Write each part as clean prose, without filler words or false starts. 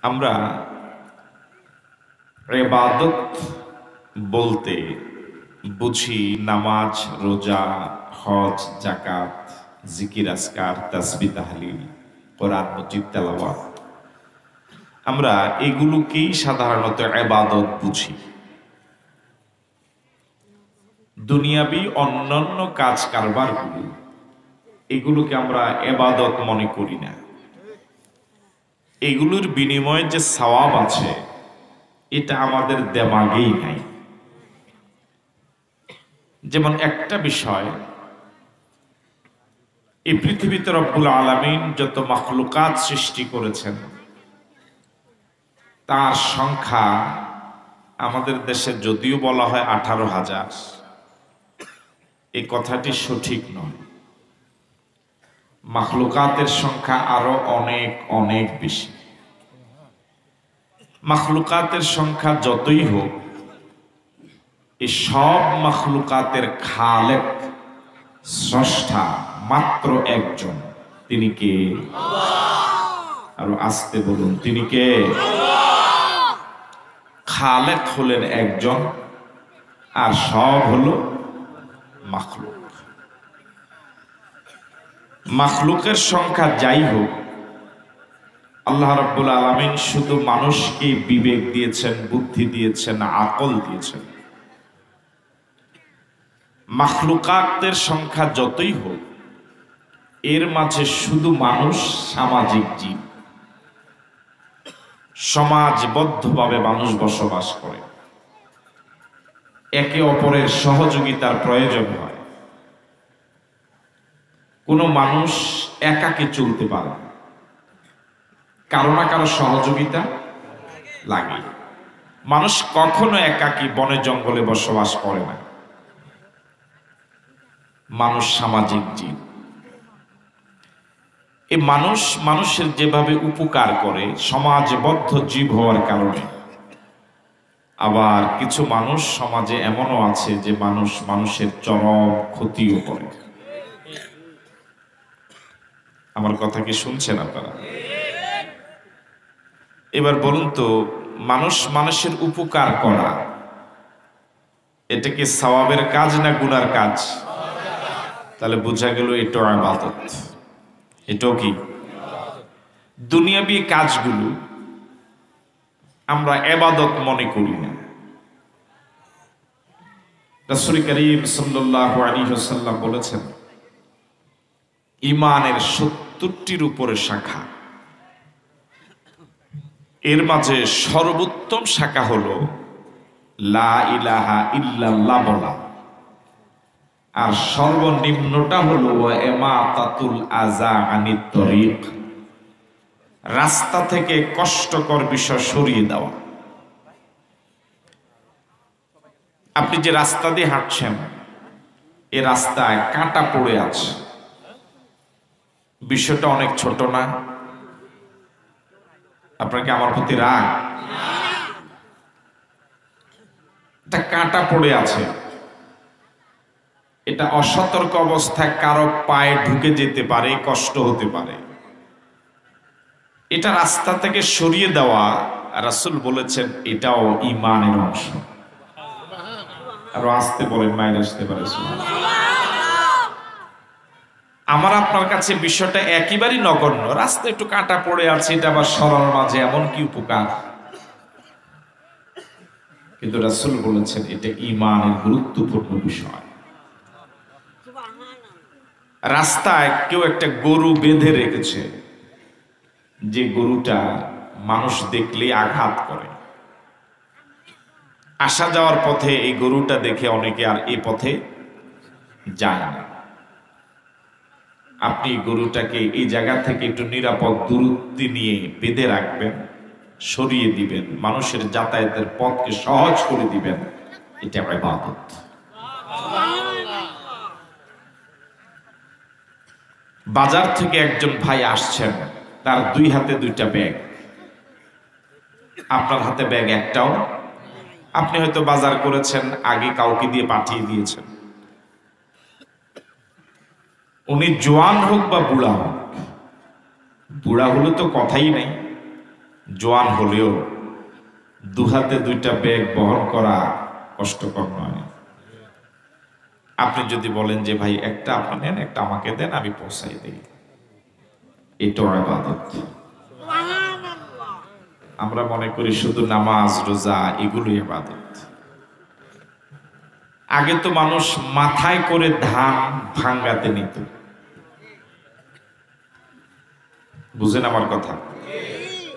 আমরা ইবাদত বলতে বুঝি নামাজ, রোজা, হজ, যাকাত, জিকির আজকার, তাসবিহ তাহলিল, কোরআন মজিদ তেলাওয়াত। আমরা এগুলোকেই সাধারণত ইবাদত বুঝি। দুনিয়াবি অন্যান্য কাজ কারবারগুলো এগুলোকে আমরা ইবাদত মনে করি না। এগুলোর বিনিময়ে যে সওয়াব আছে এটা আমাদের দেমাগেই নাই। যেমন একটা বিষয়, এই পৃথিবীতে রব্বুল আলামিন যত মাখলুকাত সৃষ্টি করেছেন তার সংখ্যা আমাদের দেশে যদিও বলা হয় 18,000, এই কথাটি সঠিক নয়। মাখলুকাতের সংখ্যা আরো অনেক অনেক বেশি। মাখলুকাতের সংখ্যা যতই হোক, এই সব মাখলুকাতের খালেক, স্রষ্টা মাত্র একজন। তিনি কে? আরো আস্তে বলুন, তিনি কে? খালেক হলেন একজন, আর সব হলো মাখলুক। মাখলুকের সংখ্যা যাই হোক, আল্লাহ রাব্বুল আলামিন শুধু মানুষকে বিবেক দিয়েছেন, বুদ্ধি দিয়েছেন, আকল দিয়েছেন। মাখলুকাতের সংখ্যা যতই হোক, এর মাঝে শুধু মানুষ সামাজিক জীব। সমাজবদ্ধভাবে মানুষ বসবাস করে, একে অপরের সহযোগিতার প্রয়োজন হয়। কোনো মানুষ একাকী চলতে পারে না, কারো না কারো সহযোগিতা লাগে। মানুষ কখনো একাকী বনে জঙ্গলে বসবাস করে না। মানুষ সামাজিক জীব। এই মানুষের যেভাবে উপকার করে সমাজবদ্ধ জীব হওয়ার কারণে, আবার কিছু মানুষ সমাজে এমনও আছে যে মানুষের চরম ক্ষতিও করে। আমার কথা কি শুনছেন আপনারা? এবার বলুন তো, মানুষের উপকার করা এটা কি সওয়াবের কাজ না গুনার কাজ? তাহলে বোঝা গেল এটাও ইবাদত। এটাও কি? দুনিয়াবি কাজগুলো আমরা ইবাদত মনে করি না। রাসূল করিম সাল্লাল্লাহু আলাইহি ওয়াসাল্লাম বলেছেন, ঈমানের 70টির উপরে শাখা, এর মাঝে সর্বোত্তম শাখা হলো লা ইলাহা ইল্লাল্লাহ বলা, আর সর্বনিম্নটা হলো ইমাতাতুল আযা আনিত তরিক, রাস্তা থেকে কষ্টকর বিষয় সরিয়ে দেওয়া। আপনি যে রাস্তা দিয়ে হাঁটছেন, এ রাস্তায় কাঁটা পড়ে আছে, বিষয়টা অনেক ছোট না? আপনার কি আমার প্রতি রাগ? এটা কাঁটা পড়ে আছে, এটা অসতর্ক অবস্থায় কারো পায়ে ঢুকে যেতে পারে, কষ্ট হতে পারে। এটা রাস্তা থেকে সরিয়ে দেওয়া, রাসূল বলেছেন এটাও ঈমানের অংশ। আরো আসতে বলেন, মায়ের আসতে পারে। আমার আপনার কাছে বিষয়টা একেবারেই নগণ্য। রাস্তা একটু কাঁটা পড়ে আছে, এটা আবার সরার মাঝে এমন কি উপকার? কিন্তু রাসূল বলেছেন এটা ঈমানের গুরুত্বপূর্ণ বিষয়। রাস্তায় কেউ একটা গরু বেঁধে রেখেছে, যে গরুটা মানুষ দেখলে আঘাত করে। আসা যাওয়ার পথে এই গরুটা দেখে অনেকে আর এই পথে যায় না। আপনি গরুটাকে এই জায়গা থেকে একটু নিরাপদ দূরত্বে নিয়ে বেঁধে রাখবেন, সরিয়ে দিবেন, মানুষের যাতায়াতের পথকে সহজ করে দিবেন। এটা ইবাদত। বাজার থেকে একজন ভাই আসছেন, তার দুই হাতে দুইটা ব্যাগ। আপনার হাতে ব্যাগ একটাও। আপনি হয়তো বাজার করেছেন, আগে কাউকে দিয়ে পাঠিয়ে দিয়েছেন। উনি জোয়ান হোক বা বুড়া হোক, বুড়া হলে তো কথাই নেই, জোয়ান হলেও দুহাতে দুইটা ব্যাগ বহন করা কষ্টকর নয়। আপনি যদি বলেন যে ভাই একটা আপনি নেন, একটা আমাকে দেন, আমি পৌঁছাই দিই, এটাও ইবাদত। আমরা মনে করি শুধু নামাজ রোজা এগুলোই ইবাদত। আগে তো মানুষ মাথায় করে ধান ভাঙ্গাতে নিত, বুঝেন আমার কথা?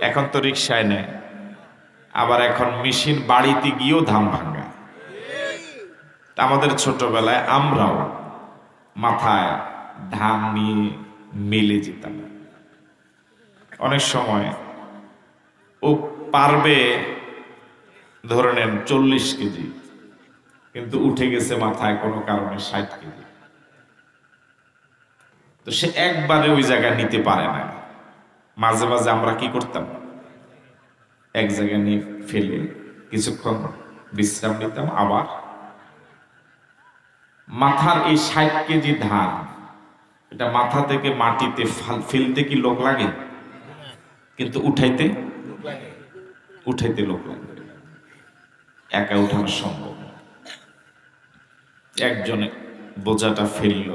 এখন তো রিক্সায় নেয়, আবার এখন মেশিন বাড়িতে গিয়েও ধান ভাঙ্গা। আমাদের ছোটবেলায় আমরাও মাথায় ধান নিয়ে মেলে যেতাম। অনেক সময় ও পারবে ধরে নেন 40 কেজি, কিন্তু উঠে গেছে মাথায় কোনো কারণে 60 কেজি। তো সে একবারে ওই জায়গায় নিতে পারে না। মাঝে মাঝে আমরা কি করতাম, এক জায়গায় নিয়ে ফেলে কিছুক্ষণ বিশ্রাম নিতাম, আবার মাথার এই 60 কেজি ধান এটা মাথা থেকে মাটিতে ফেলতে কি লোক লাগে? কিন্তু উঠাইতে লোক লাগে। একা উঠানো সম্ভব না। একজনে বোঝাটা ফেলল,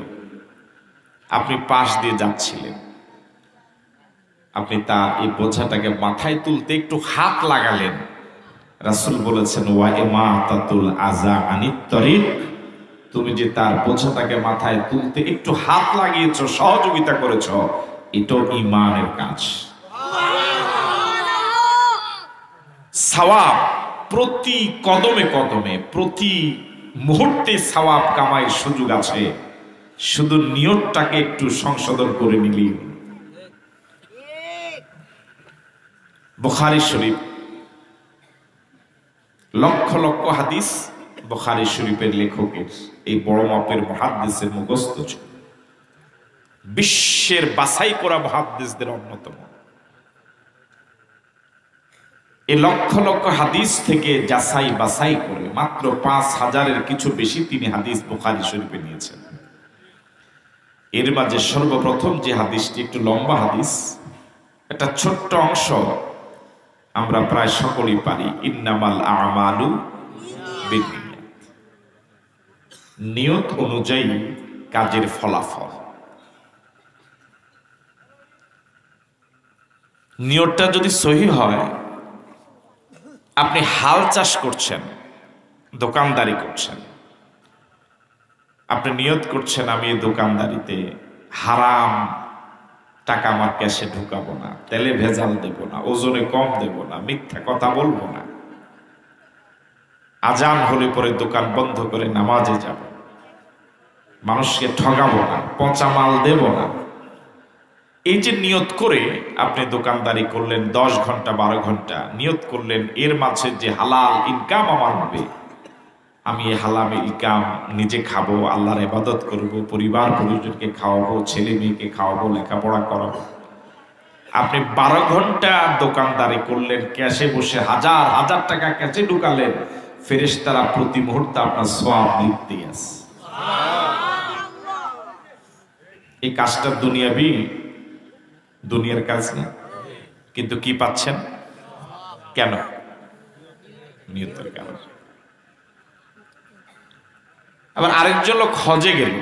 আপনি পাশ দিয়ে যাচ্ছিলেন, আপনি তার এই বোঝাটাকে মাথায় তুলতে একটু হাত লাগালেন। রাসূল বলেছেন ওয়া ইমাতাতুল আযা আনিত তরিক, তুমি যে তার বোঝাটাকে মাথায় তুলতে একটু হাত লাগিয়েছো, সহযোগিতা করেছো, এটাও ঈমানের কাজ। সওয়াব প্রতি কদমে কদমে, প্রতি মুহূর্তে সওয়াব কামাইয়ের সুযোগ আছে, শুধু নিয়তটাকে একটু সংশোধন করে নিলি। বুখারী শরীফ, লক্ষ লক্ষ হাদিস বুখারী শরীফের লেখকের, এই বড় মাপের মুহাদ্দিসের মুখস্থ ছিল, বিশ্বের বাছাই করা মুহাদ্দিসদের অন্যতম। এই লক্ষ লক্ষ হাদিস থেকে যাচাই বাছাই করে মাত্র 5000-এর কিছু বেশি তিনি হাদিস বুখারী শরীফে নিয়েছেন। এর মাঝে সর্বপ্রথম যে হাদিসটি একটু লম্বা হাদিস, একটা ছোট্ট অংশ আমরা প্রায় সকলেই পারি, ইন্নামাল আমালু বিন্নিয়াত, নিয়ত অনুযায়ী কাজের ফলাফল। নিয়তটা যদি সহি হয়, আপনি হাল চাষ করছেন, দোকানদারি করছেন, আপনি নিয়ত করছেন আমি এই দোকানদারিতে হারাম টাকা আমার ক্যাশে ঢুকাবো না, তেলে ভেজাল দেব না, ওজনে কম দেব না, মিথ্যা কথা বলবো না, আজান হলে পরে দোকান বন্ধ করে নামাজে যাব, মানুষকে ঠগাবো না, পচা মাল দেব না। এই যে নিয়ত করে আপনি দোকানদারি করলেন 10 ঘন্টা 12 ঘন্টা, নিয়ত করলেন এর মাঝে যে হালাল ইনকাম আমার হবে, আমি এই হালাল ইনকাম নিজে খাবো, আল্লাহর ইবাদত করব, পরিবার পরিজনকে খাওয়াবো, ছেলে মেয়েকে খাওয়াবো, লেখাপড়া করাবো। আপনি 12 ঘন্টা দোকানদারি করলেন, ক্যাশে বসে হাজার হাজার টাকা ক্যাশে ঢুকালেন, ফেরেশতারা প্রতি মুহূর্তে আপনার সওয়াব লিখতেই আছে। এই কাজটা দুনিয়ার কাজ না, কিন্তু কি পাচ্ছেন? কেন? নিয়তের কারণে। আবার আরেকজন লোক হজে গেল,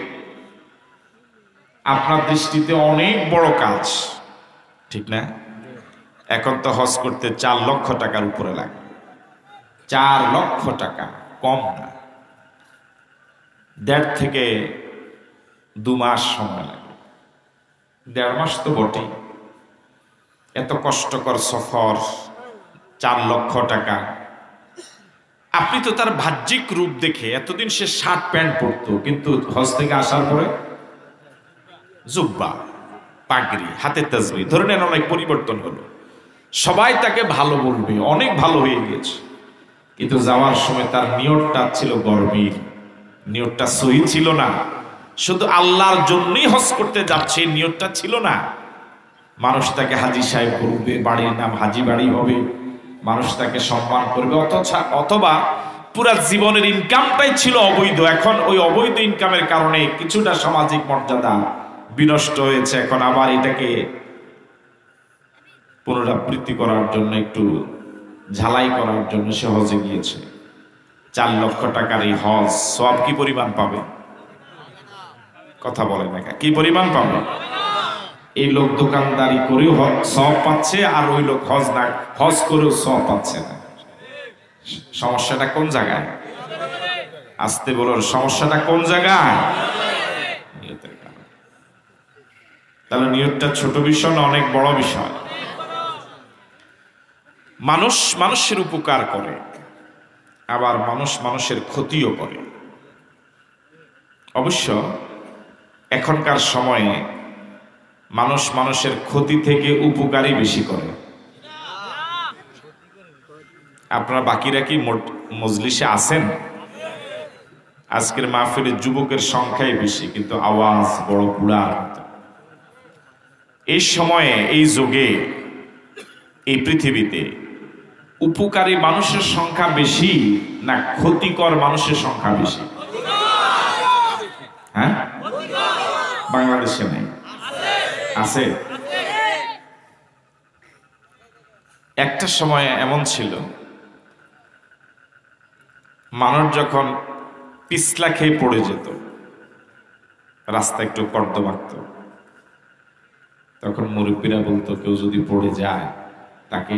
আপনার দৃষ্টিতে অনেক বড় কাজ, ঠিক না? এখন তো হজ করতে 4 লক্ষ টাকার উপরে লাগে। 4 লক্ষ টাকা কম না, 1.5 থেকে 2 মাস সময় লাগে। 1.5 মাস তো বটেই। এত কষ্টকর সফর, 4 লক্ষ টাকা। আপনি তো তার বাহ্যিক রূপ দেখে, এতদিন সে শার্ট প্যান্ট পরতো, কিন্তু হজ থেকে আসার পরে জুব্বা, পাগড়ি, হাতে তাসবিহ, ধরে নেন অনেক পরিবর্তন হলো। সবাই তাকে ভালো বলবে, অনেক ভালো হয়ে গেছে, কিন্তু যাওয়ার সময় তার নিয়তটা ছিল গর্বির, নিয়তটা সহি ছিল না। শুধু আল্লাহর জন্যই হজ করতে যাচ্ছে, নিয়তটা ছিল না। মানুষ তাকে হাজী সাহেব বলবে, বাড়ির নাম হাজী বাড়ি হবে, মানুষ তাকে সম্মান করবে, অথবা পুরা জীবনের ইনকামটাই ছিল অবৈধ। এখন ওই অবৈধ ইনকামের কারণে কিছুটা সামাজিক মর্যাদা বিনষ্ট হয়েছে, এখন আবার এটাকে পুনরাবৃত্তি করার জন্য, একটু ঝালাই করার জন্য সে হজে গিয়েছে। 4 লক্ষ টাকার এই হজ সব কি পরিমাণ পাবে? কথা বলে না, কি পরিমাণ পাবে? এই লোক দোকানদারি করেও সব পাচ্ছে, আর ওই লোক হজ করেও সব পাচ্ছে না। সমস্যাটা কোন জায়গায়? আসতে বলুন, সমস্যাটা কোন জায়গায়? নিয়তের কারণে। তাহলে নিয়তটা ছোট বিষয় না, অনেক বড় বিষয়। মানুষ মানুষের উপকার করে, আবার মানুষ মানুষের ক্ষতিও করে। অবশ্য এখনকার সময়ে মানুষ মানুষের ক্ষতি থেকে উপকারই বেশি করে। আপনারা বাকিরা কি মজলিসে আছেন? আজকের মাহফিলে যুবকের সংখ্যাই বেশি, কিন্তু আওয়াজ বড় বুড়ার মতো। এই সময়ে, এই যুগে, এই পৃথিবীতে উপকারী মানুষের সংখ্যা বেশি না ক্ষতিকর মানুষের সংখ্যা বেশি? হ্যাঁ, বাংলাদেশে নেই, আছে। একটা সময় এমন ছিল, মানুষ যখন পিছলা খেয়ে পড়ে যেত, রাস্তা একটু কর্দমাক্ত, তখন মুরব্বীরা বলতো কেউ যদি পড়ে যায় তাকে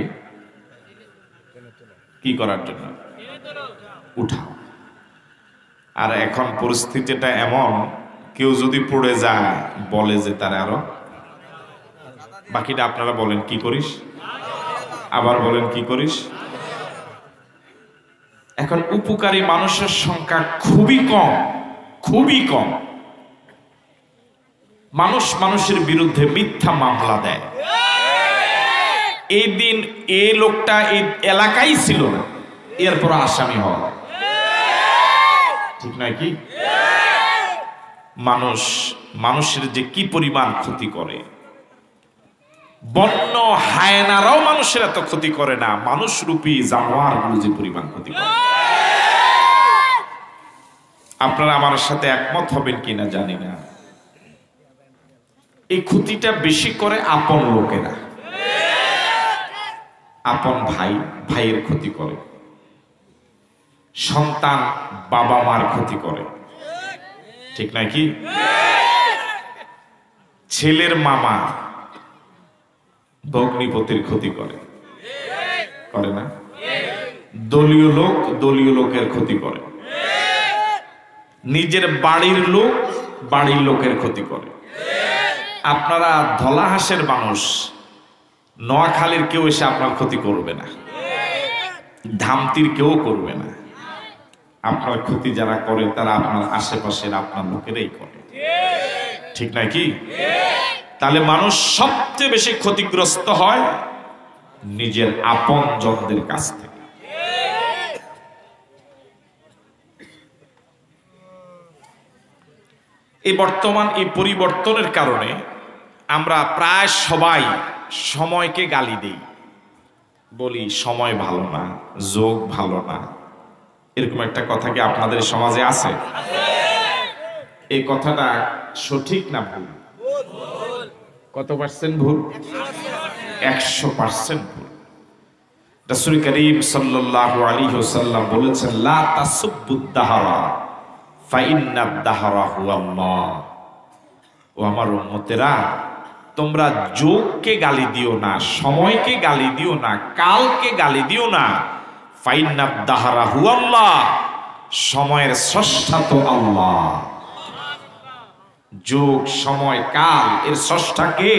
কি করার জন্য? উঠাও। আর এখন পরিস্থিতিটা এমন, কেউ যদি পড়ে যায় বলে যে তার আরো, বাকিটা আপনারা বলেন কি করিস, আবার বলেন কি করিস। এখন উপকারী মানুষের সংখ্যা খুবই কম, খুবই কম। মানুষ মানুষের বিরুদ্ধে মিথ্যা মামলা দেয়। এই দিন এই লোকটা এই এলাকায় ছিল না, এরপর আসামি হওয়া, ঠিক নয় কি? মানুষ মানুষের যে কি পরিমাণ ক্ষতি করে, বন্য হায়নারাও মানুষের এত ক্ষতি করে না, মানুষ রূপী জানোয়ারগুলো যে পরিমাণ ক্ষতি করে। আপনারা আমার সাথে একমত হবেন কিনা জানি না, এই ক্ষতিটা বেশি করে আপন লোকেরা। আপন ভাই ভাইয়ের ক্ষতি করে, সন্তান বাবা মার ক্ষতি করে, ঠিক নয় কি? ছেলের মামা ভগ্নিপতির ক্ষতি করে, করে না? দলীয় লোক দলীয় লোকের ক্ষতি করে, নিজের বাড়ির লোক বাড়ির লোকের ক্ষতি করে। আপনারা ধলাহাঁসের মানুষ, নোয়াখালীর কেউ এসে আপনার ক্ষতি করবে না, ধামতির কেউ করবে না। আপনার ক্ষতি যারা করে তারা আপনার আশেপাশের আপনার লোকেরাই করে, ঠিক নয় কি? তাহলে মানুষ সবচেয়ে বেশি ক্ষতিগ্রস্ত হয় নিজের আপন জনদের কাছ থেকে। এই বর্তমান এই পরিবর্তনের কারণে আমরা প্রায় সবাই সময়কে গালি দিই, বলি সময় ভালো না, যোগ ভালো না। এরকম একটা কথা কি আপনাদের সমাজে আছে? এই কথাটা সঠিক না ভুল? কত পার্সেন্ট ভুল? 100% ভুল। রাসূল করিম সাল্লাল্লাহু আলাইহি ওয়াসাল্লাম বলেছেন, লা তাসুব্বুদ দাহরা ফাইন্নাদ দাহরা হুয়াল্লাহ। ও আমার উম্মতেরা, তোমরা যোগকে গালি দিও না, সময়কে গালি দিও না, কালকে গালি দিও না। ফাইন্নাদ দাহরা হুয়াল্লাহ, সময়ের স্রষ্টা তো আল্লাহ। যোগ, সময়, কাল এর স্রষ্টা কে?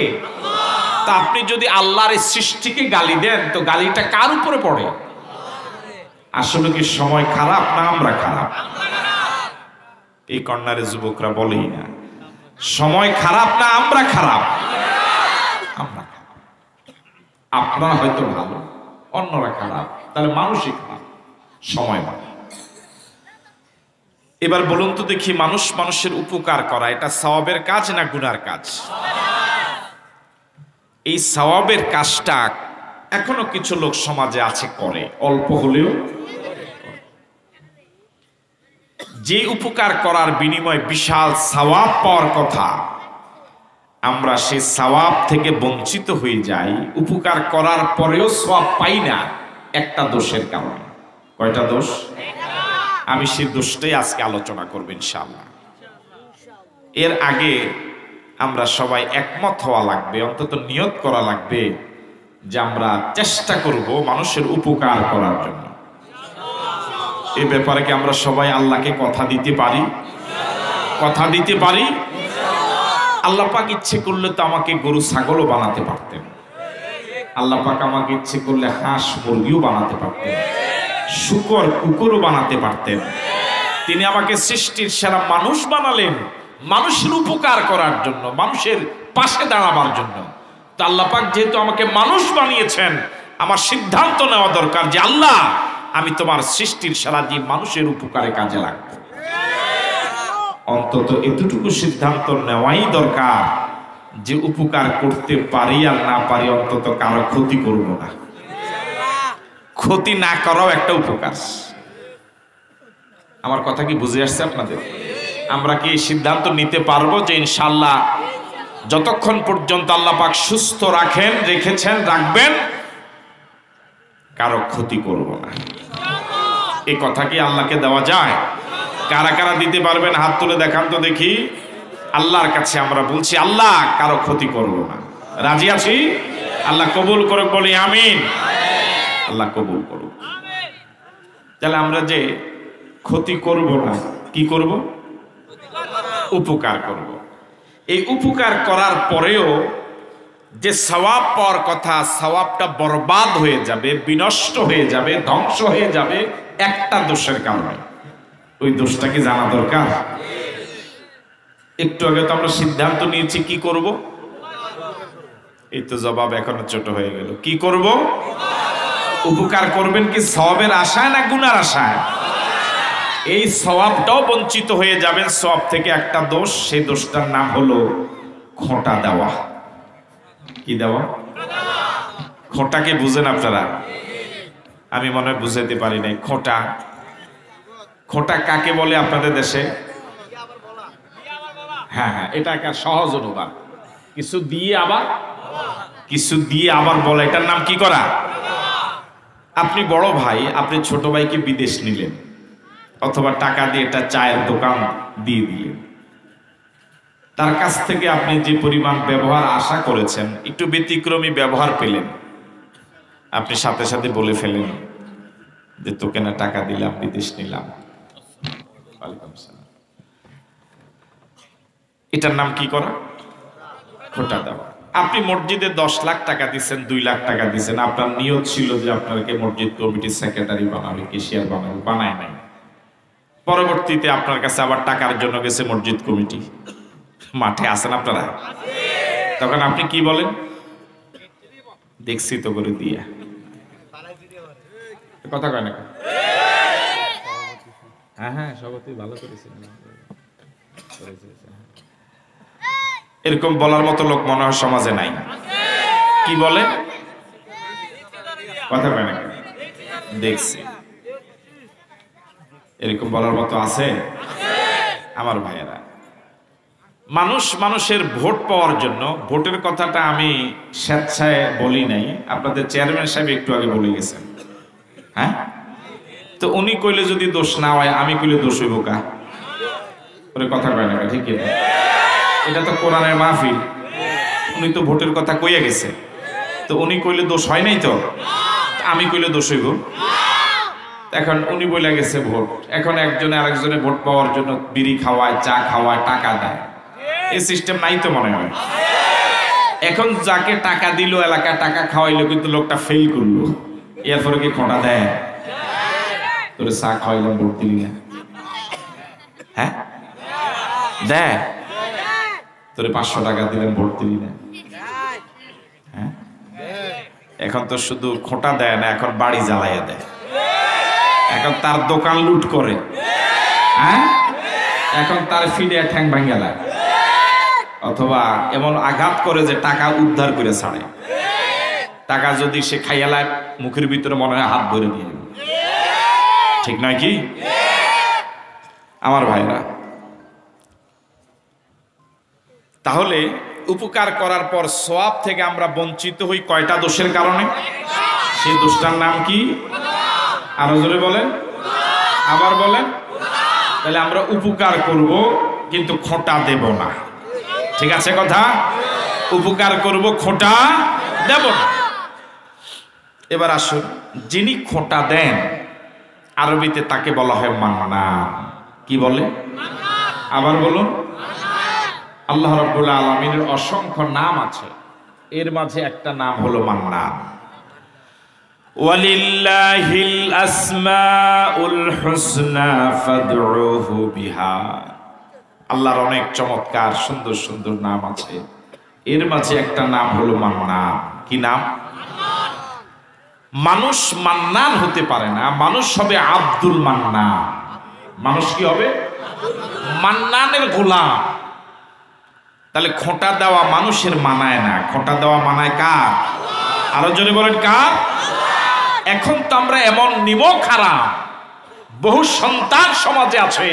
তা আপনি যদি আল্লাহর এই সৃষ্টিকে গালি দেন তো গালিটা কার উপরে পড়ে? আসলে কি সময় খারাপ না আমরা খারাপ? এই কর্নারে যুবকরা বলেই না, সময় খারাপ না আমরা খারাপ? আমরা খারাপ। আপনারা হয়তো ভালো, অন্যরা খারাপ, তাহলে মানুষই খারাপ, সময় ভালো। এবার বলুন তো দেখি, মানুষ মানুষের উপকার করা এটা সওয়াবের কাজ না গুনার কাজ? এই সওয়াবের কাজটা এখনো কিছু লোক সমাজে আছে, করে, অল্প হলেও। যে উপকার করার বিনিময়ে বিশাল সওয়াব পাওয়ার কথা, আমরা সেই সওয়াব থেকে বঞ্চিত হয়ে যাই, উপকার করার পরেও সওয়াব পাই না একটা দোষের কারণে। কয়টা দোষ? আমি সেই দোষটাই আজকে আলোচনা করব ইনশাআল্লাহ। এর আগে আমরা সবাই একমত হওয়া লাগবে, অন্তত নিয়ত করা লাগবে যে আমরা চেষ্টা করব মানুষের উপকার করার জন্য। এই ব্যাপারে কি আমরা সবাই আল্লাহকে কথা দিতে পারি? কথা দিতে পারি? আল্লাহ পাক ইচ্ছে করলে তো আমাকে গরু ছাগলও বানাতে পারতেন, আল্লাহ পাক আমাকে ইচ্ছে করলে হাঁস মুরগিও বানাতে পারতেন, শুকর কুকুরও বানাতে পারতেন। তিনি আমাকে সৃষ্টির সেরা মানুষ বানালেন মানুষের উপকার করার জন্য, মানুষের পাশে দাঁড়াবার জন্য। তো আল্লাহ পাক যেহেতু আমাকে মানুষ বানিয়েছেন, আমার সিদ্ধান্ত নেওয়া দরকার যে আল্লাহ আমি তোমার সৃষ্টির সেরা জীব মানুষের উপকারে কাজে লাগবে। অন্তত এতটুকু সিদ্ধান্ত নেওয়াই দরকার যে উপকার করতে পারি আর না পারি অন্তত কারো ক্ষতি করব না। ক্ষতি না করাও একটা উপকার। আমার কথা কি বুঝে আসছে আপনাদের? আমরা কি সিদ্ধান্ত নিতে পারবো যে ইনশাআল্লাহ যতক্ষণ পর্যন্ত আল্লাহ পাক সুস্থ রেখেছেন, রাখবেন, কারো ক্ষতি করব না? এই কথা কি আল্লাহকে দেওয়া যায়? কারা কারা দিতে পারবেন হাত তুলে দেখান তো দেখি। আল্লাহর কাছে আমরা বলছি আল্লাহ কারো ক্ষতি করব না। রাজি আছি? আল্লাহ কবুল করুক, বলি আমিন। আল্লাহ কবুল করুক। তাহলে আমরা যে ক্ষতি করব না, কি করব? উপকার করব। এই উপকার করার পরেও যে সওয়াব পাওয়ার কথা, সওয়াবটা বরবাদ হয়ে যাবে, বিনষ্ট হয়ে যাবে, ধ্বংস হয়ে যাবে একটা দোষের কারণে। ওই দোষটা কি জানা দরকার? একটু আগে তো আমরা সিদ্ধান্ত নিয়েছি কি করব। এই তো জবাব এখনো ছোট হয়ে গেল। কি করব? উপকার করবেন কি সওয়াবের আশায় না গুনার আশায়? এই সওয়াবটাও বঞ্চিত হয়ে যাবেন। সওয়াব থেকে একটা দোষ, সেই দোষটার নাম হলো খোঁটা দেওয়া। কি দেওয়া? খোঁটাকে বুঝেন আপনারা? আমি মনে হয় বুঝাতে পারি নাই। খোঁটা, খোঁটা কাকে বলে আপনাদের দেশে? হ্যাঁ হ্যাঁ, এটা একটা সহজ অনুবাদ। কিছু দিয়ে আবার বলা, এটার নাম কি করা? আপনি বড় ভাই, আপনি ছোট ভাইকে বিদেশ নিলেন, অথবা টাকা দিয়ে একটা চায়ের দোকান দিয়ে দিলেন। তার কাছ থেকে আপনি যে পরিমাণ ব্যবহার আশা করেছেন, একটু ব্যতিক্রমী ব্যবহার পেলেন। আপনি সাথে সাথে বলে ফেলেন যে তোকে না টাকা দিলাম, বিদেশ নিলাম। এটার নাম কি করা? খোঁটা দেওয়া। আপনি মসজিদে 10 লাখ টাকা দিচ্ছেন, 2 লাখ টাকা দিচ্ছেন, আপনার নিয়ত ছিল যে আপনাকে মসজিদ কমিটির সেক্রেটারি বানাবে, কেশিয়ার বানাবে, বানায় নাই। পরবর্তীতে আপনার কাছে আবার টাকার জন্য গেছে মসজিদ কমিটি। মাঠে আছেন আপনারা? তখন আপনি কি বলেন? দেখছি তো করে দিয়া। কথা কয় না? হ্যাঁ হ্যাঁ, সভাপতি ভালো করেছেন। এরকম বলার মতো লোক মনে হয় সমাজে নাই। কি বলে? কথা কয় না? দেখছি। এরকম বলার মতো আছে? আমার ভাইয়েরা, মানুষের ভোট পাওয়ার জন্য, ভোটের কথাটা আমি স্বেচ্ছায় বলি নাই, আপনাদের চেয়ারম্যান সাহেব একটু আগে বলে গেছেন। হ্যাঁ, তো উনি কইলে যদি দোষ না হয়, আমি কইলে দোষ হইব কা? ওরে কথা কয় না, ঠিক না? এটা তো কোরআনের মাহফিল, উনি তো ভোটের কথা কইয়া গেছে, তো উনি কইলে দোষ হয় নাই, তো আমি কইলে দোষ হইব? এখন উনি বলে গেছে ভোট, এখন একজনে আরেকজনের ভোট পাওয়ার জন্য বিড়ি খাওয়ায়, চা খাওয়ায়, টাকা দেয়। এই সিস্টেম নাই তো মনে হয়। এখন যাকে টাকা দিল, এলাকায় টাকা খাওয়াইলো, কিন্তু লোকটা ফেল করলো, এরপরে কি খোঁটা দেয়? তোরে চা খাওয়াইলাম, ভোট দিলি না? হ্যাঁ দেয়। তোরে 500 টাকা দিলাম, ভোট দিলি না? হ্যাঁ, এখন তো শুধু খোঁটা দেয় না, এখন বাড়ি জ্বালাইয়া দেয়, এখন তার দোকান লুট করে, হ্যাঁ, এখন তার ফিরে ঠ্যাং ভাঙ্গা লাগে, অথবা এমন আঘাত করে যে টাকা উদ্ধার করে ছাড়ে। টাকা যদি সে খাইয়ালায়, মুখের ভিতরে মনে হয় হাত ভরে নিয়ে যাবে। ঠিক নয় কি আমার ভাইরা? তাহলে উপকার করার পর সওয়াব থেকে আমরা বঞ্চিত হই কয়টা দোষের কারণে? সেই দোষটার নাম কি? আরো জোরে বলেন, আবার বলেন। তাহলে আমরা উপকার করব কিন্তু খোঁটা দেব না, ঠিক আছে কথা? উপকার করব, খোঁটা দেব না। এবার আসুন, যিনি খোঁটা দেন আরবিতে তাকে বলা হয় মান্নান। কি বলে? আবার বলুন। আল্লাহ রাব্বুল আলামিনের অসংখ্য নাম আছে, এর মাঝে একটা নাম হলো মান্নান। ওয়ালিল্লাহিল আসমাউল হুসনা ফাদউহু বিহা। আল্লাহর অনেক চমৎকার সুন্দর সুন্দর নাম আছে, এর মাঝে একটা নাম হলো মান্নান। কি নাম? মানুষ মান্নান হতে পারে না, মানুষ হবে আব্দুল মান্নান। মানুষ কি হবে? মান্নানের গোলাম। তাহলে খোঁটা দেওয়া মানুষের মানায় না, খোঁটা দেওয়া মানায় কার? আরো জোরে বলেন, কার? এখন তো আমরা এমন নিমক হারাম, বহু সন্তান সমাজে আছে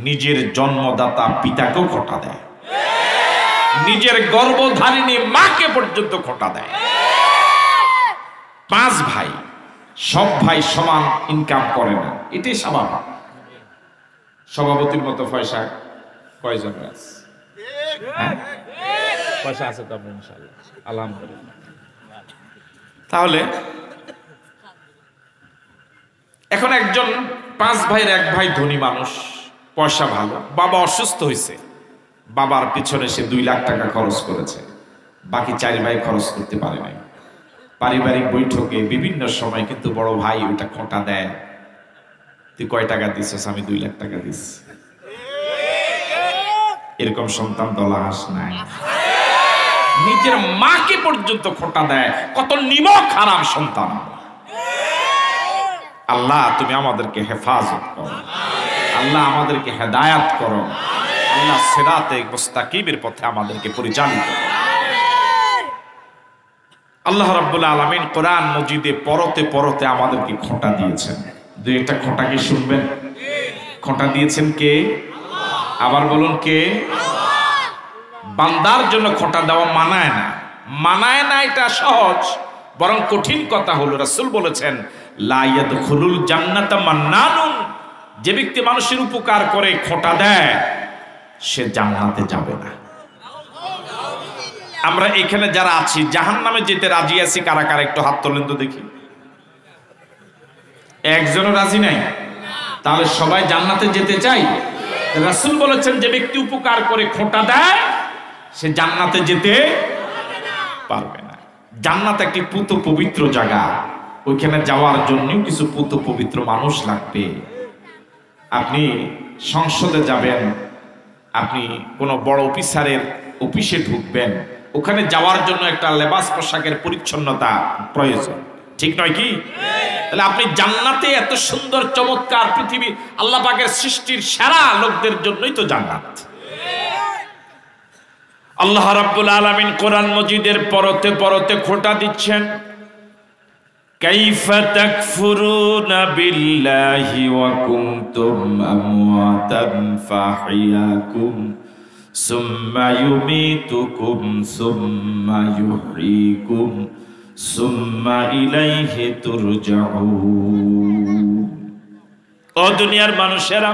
নিজের জন্মদাতা পিতাকেও খোঁটা দেয়, নিজের গর্ভধারিণী মাকে পর্যন্ত খোঁটা দেয়। 5 ভাই, সব ভাই সমান ইনকাম করে না, এটাই স্বাভাবিক। সভাপতির মতো পয়সা কয়জন আছে? পয়সা আছে তো আপনার ইনশাআল্লাহ, আলহামদুলিল্লাহ। তাহলে এখন একজন 5 ভাইয়ের 1 ভাই ধনী মানুষ, পয়সা ভালো, বাবা অসুস্থ হয়েছে, বাবার পিছনে সে 2 লাখ টাকা খরচ করেছে, বাকি 4 ভাই খরচ করতে পারে নাই। পারিবারিক বৈঠকে বিভিন্ন সময় কিন্তু বড় ভাই ওইটা খোঁটা দেয়, তুই কয় টাকা দিছিস? আমি 2 লাখ টাকা দিছি। এরকম সন্তান দলাহাস নাই। নিজের মাকে পর্যন্ত খোঁটা দেয়, কত নিমক হারাম সন্তান। আল্লাহ তুমি আমাদেরকে হেফাজত করো, আল্লাহ আমাদেরকে হেদায়াত করো, আল্লাহ সিরাতে মুস্তাকিমের পথে আমাদেরকে পরিচালিত করো। আল্লাহ রাব্বুল আলামিন কোরআন মজিদে পরতে পরতে আমাদেরকে খোঁটা দিয়েছেন। 2-1টা খোঁটা কি শুনবেন? খোঁটা দিয়েছেন কে? আবার বলুন, কে? বান্দার জন্য খোঁটা দেওয়া মানায় না, মানায় না এটা সহজ, বরং কঠিন কথা হলো রাসূল বলেছেন লা ইয়াদখুলুল জান্নাতা মান্নানুন, যে ব্যক্তি মানুষের উপকার করে খোঁটা দেয় সে জান্নাতে যাবে না। আমরা এখানে যারা আছি জাহান্নামে যেতে রাজি আছি কারা কারা? একটু হাত তোলেন তো দেখি। একজনও রাজি নাই? তাহলে সবাই জান্নাতে যেতে চাই? রাসূল বলেছেন যে ব্যক্তি উপকার করে খোঁটা দেয় সে জান্নাতে যেতে পারবে না। জান্নাত একটি পুত পবিত্র জায়গা, ওইখানে যাওয়ার জন্য কিছু পুত পবিত্র মানুষ লাগবে। আপনি সংসদে যাবেন, আপনি কোনো বড় অফিসারের অফিসে ঢুকবেন, ওখানে যাওয়ার জন্য একটা লেবাস পোশাকের পরিচ্ছন্নতা প্রয়োজন, ঠিক নয় কি? তাহলে আপনি জান্নাতে এত সুন্দর চমৎকার পৃথিবী আল্লাহ পাকের সৃষ্টির সেরা লোকদের জন্যই তো জান্নাত। আল্লাহ রাব্বুল আলামিন কোরআন মজিদের পরতে পরতে খোঁটা দিচ্ছেন। কাইফা তাকফুরুনা বিল্লাহি ওয়া কুনতুম আমওয়াতান ফাহিয়াকুম সুম্মা ইউমীতুকুম সুম্মা ইউহয়ীকুম সুম্মা ইলাইহি তুরজাউন। ও দুনিয়ার মানুষেরা,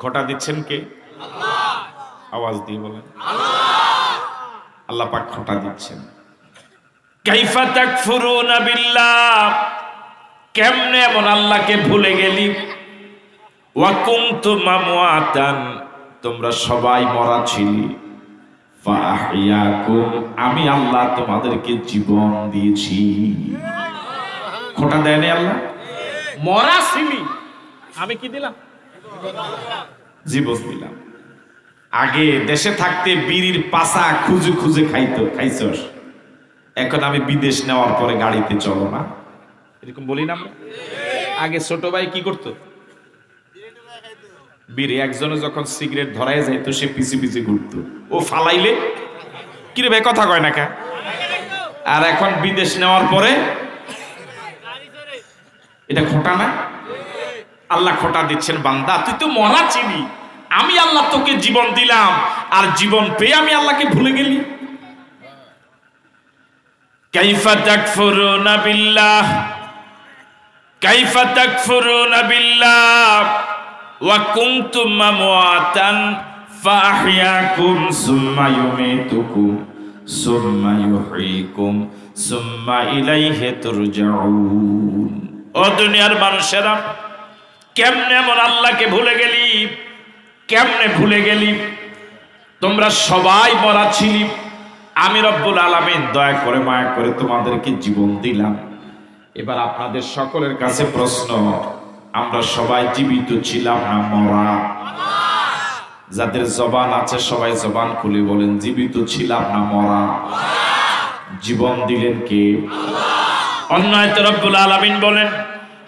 খোঁটা দিচ্ছেন কে? আল্লাহ। আওয়াজ দিয়ে বলেন, আল্লাহ। আল্লাহ পাক খোঁটা দিচ্ছেন। কাইফা তাকফুরুনা বিল্লাহ, কেমনে এমন আল্লাহকে ভুলে গেলি? ওয়া কুনতুম আমওয়াতান, তোমরা সবাই মরা ছিলে। ফাহিয়াকুম, আমি আল্লাহ তোমাদেরকে জীবন দিয়েছি। খোঁটা দেয় না আল্লাহ? মরা ছিলি, আমি কি দিলাম? জীবন দিলাম। আগে দেশে থাকতে বিড়ির পাশা খুঁজে খুঁজে খাইছস, এখন আমি বিদেশ নেওয়ার পরে গাড়িতে চলো না, এরকম বলি না আমরা? আগে ছোট ভাই কি করতো? বিড়ি, একজনে যখন সিগারেট ধরায় যাইতো সে পিছে পিছে ঘুরতো, ও ফালাইলে কিরে ভাই কথা কয় না কে? আর এখন বিদেশ নেওয়ার পরে এটা খোঁটা না? আল্লাহ খোঁটা দিচ্ছেন, বান্দা তুই তো মরা ছিলি, আমি আল্লাহ তোকে জীবন দিলাম, আর জীবন পেয়ে আমি আল্লাহকে ভুলে গেলি। কাইফা তাকফুরুনা বিল্লাহ, কাইফা তাকফুরুনা বিল্লাহ ওয়া কুনতুম আমওয়াতান ফাআহইয়াকুম সুম্মা ইউমীতুকুম সুম্মা ইউহয়িকুম সুম্মা ইলাইহি তুরজাউন। ও দুনিয়ার মানুষেরা, কেমনে এমন আল্লাহকে ভুলে গেলি? কেমনে ভুলে গেলি? তোমরা সবাই মরা ছিলি, আমি রব্বুল আলামিন দয়া করে মায়া করে তোমাদেরকে জীবন দিলাম। এবার আপনাদের সকলের কাছে প্রশ্ন, আমরা সবাই জীবিত ছিলাম না মরা? যাদের জবান আছে সবাই জবান খুলে বলেন, জীবিত ছিলাম না মরা? জীবন দিলেন কে? অন্য আয়াতে রব্বুল আলামিন বলেন,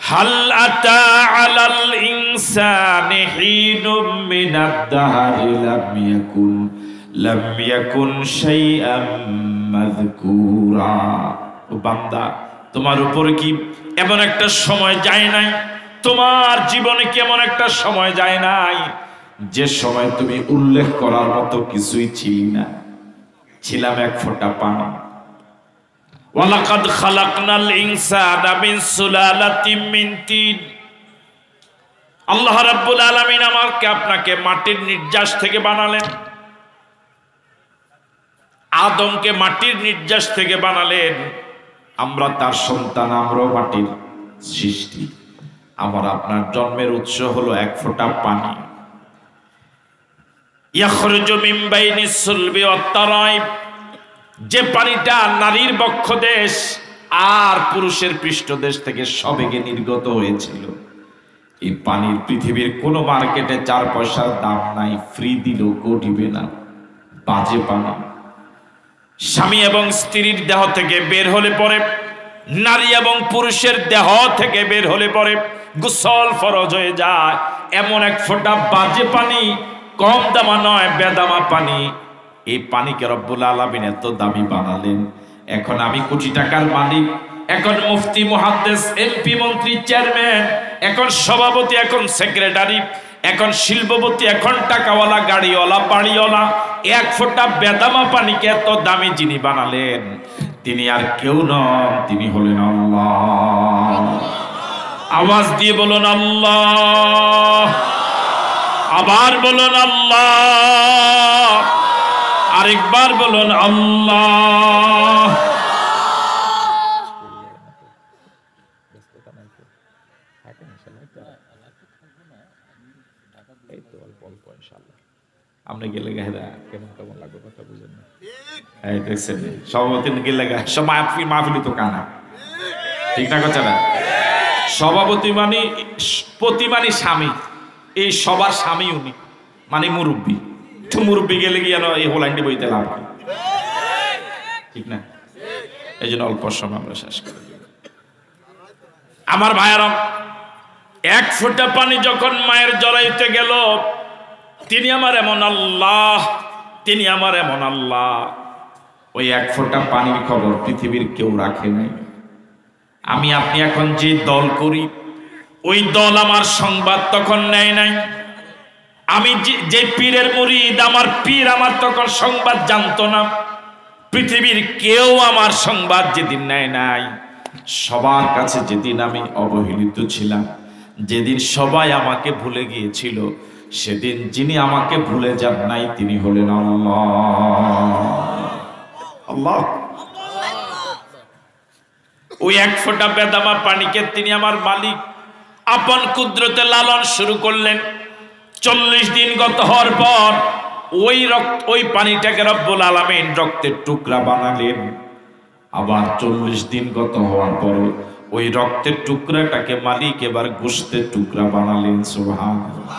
হাল আতা আলাল ইনসানি হিনুম মিনাদ দাহরি লাম ইয়াকুন শাইআম মাযকুরা। ও বান্দা, তোমার উপরে কি এমন একটা সময় যায় নাই? তোমার জীবনে কি এমন একটা সময় যায় নাই যে সময় তুমি উল্লেখ করার মতো কিছুই ছিলি না? ছিলাম এক ফোঁটা পানি। ওয়ালাকাদ খালাকনাল ইনসানা মিন সুলালাতিন মিন তিন। আল্লাহ রাব্বুল আলামিন আমাকে আপনাকে মাটির নির্যাস থেকে বানালেন, আদমকে মাটির নির্যাস থেকে বানালেন। আমরা তার সন্তান, আমরাও মাটির সৃষ্টি। আমার আপনার জন্মের উৎস হলো এক ফোঁটা পানি। ইয়াখরুজু মিন বাইনিস সুলবি ওয়াত তারাইব, যে পানিটা নারীর বক্ষদেশ আর পুরুষের পৃষ্ঠদেশ থেকে সবেগে নির্গত হয়েছিল। এই পানির পৃথিবীর কোন মার্কেটে 4 পয়সার দাম নাই, ফ্রি দিলেও কেউ দিবে না। বাজে পানি। স্বামী এবং স্ত্রীর দেহ থেকে বের হলে পরে, নারী এবং পুরুষের দেহ থেকে বের হলে পরে গোসল ফরজ হয়ে যায়। এমন এক ফোঁটা বাজে পানি, কম দামা নয়, বেদামা পানি। এই পানিকে রব্বুল আলামিন এত দামি বানালেন। এখন আমি কোটি টাকার মালিক, এখন মুফতি, মুহাদ্দিস, এমপি, মন্ত্রী, চেয়ারম্যান, এখন সভাপতি, এখন সেক্রেটারি, এখন শিল্পপতি, এখন টাকাওয়ালা, গাড়িওয়ালা, বাড়িওয়ালা। এক ফোঁটা বেদামা পানিকে এত দামি যিনি বানালেন, তিনি আর কেউ নন, তিনি হলেন আল্লাহ। আওয়াজ দিয়ে বলুন আল্লাহ। আবার বলুন আল্লাহ। আরেকবার বলুন আল্লাহ। আপনি গেলে গাহেরা কেমন কেমন লাগবে কথা বুঝেন না? এই দেখছেন, সভাপতি গেলে গায়ে সব মাহফিলি তো কানা, ঠিক না কথা না? সভাপতি মানে পতি মানে স্বামী, এই সবার স্বামী উনি, মানে মুরব্বী। তো মুরব্বী গেলে গিয়ে এই হোলাইন্ডে বইতে লাভ, ঠিক না? এই জন্য অল্প সময় আমরা শেষ করে দেব। আমার ভাইয়ারা, এক ফোঁটা পানি যখন মায়ের জড়াইতে গেল, তিনি আমার এমন আল্লাহ, তিনি আমার এমন আল্লাহ। ওই এক ফোঁটা পানির খবর পৃথিবীর কেউ রাখে নাই। আমি আপনি এখন যে দল করি, ওই দল আমার সংবাদ তখন নেয় নাই। আমি যে পীরের মুরিদ, আমার পীর আমার তখন সংবাদ জানতো না। পৃথিবীর কেউ আমার সংবাদ যেদিন নেয় নাই, সবার কাছে যেদিন আমি অবহেলিত ছিলাম, যেদিন সবাই আমাকে ভুলে গিয়েছিল, সেদিন যিনি আমাকে ভুলে যান নাই, তিনি হলেন আল্লাহ। আল্লাহ। ওই এক ফোঁটা বেদামা পানিকে তিনি আমার মালিক আপন কুদরতে লালন শুরু করলেন। 40 দিন গত হওয়ার পর ওই পানিটাকে রব্বুল আলামিন রক্তের টুকরা বানালেন। আবার 40 দিন গত হওয়ার পর ওই রক্তের টুকরাটাকে মালিক এবার গোশতের টুকরা বানালেন। সুবহানাল্লাহ।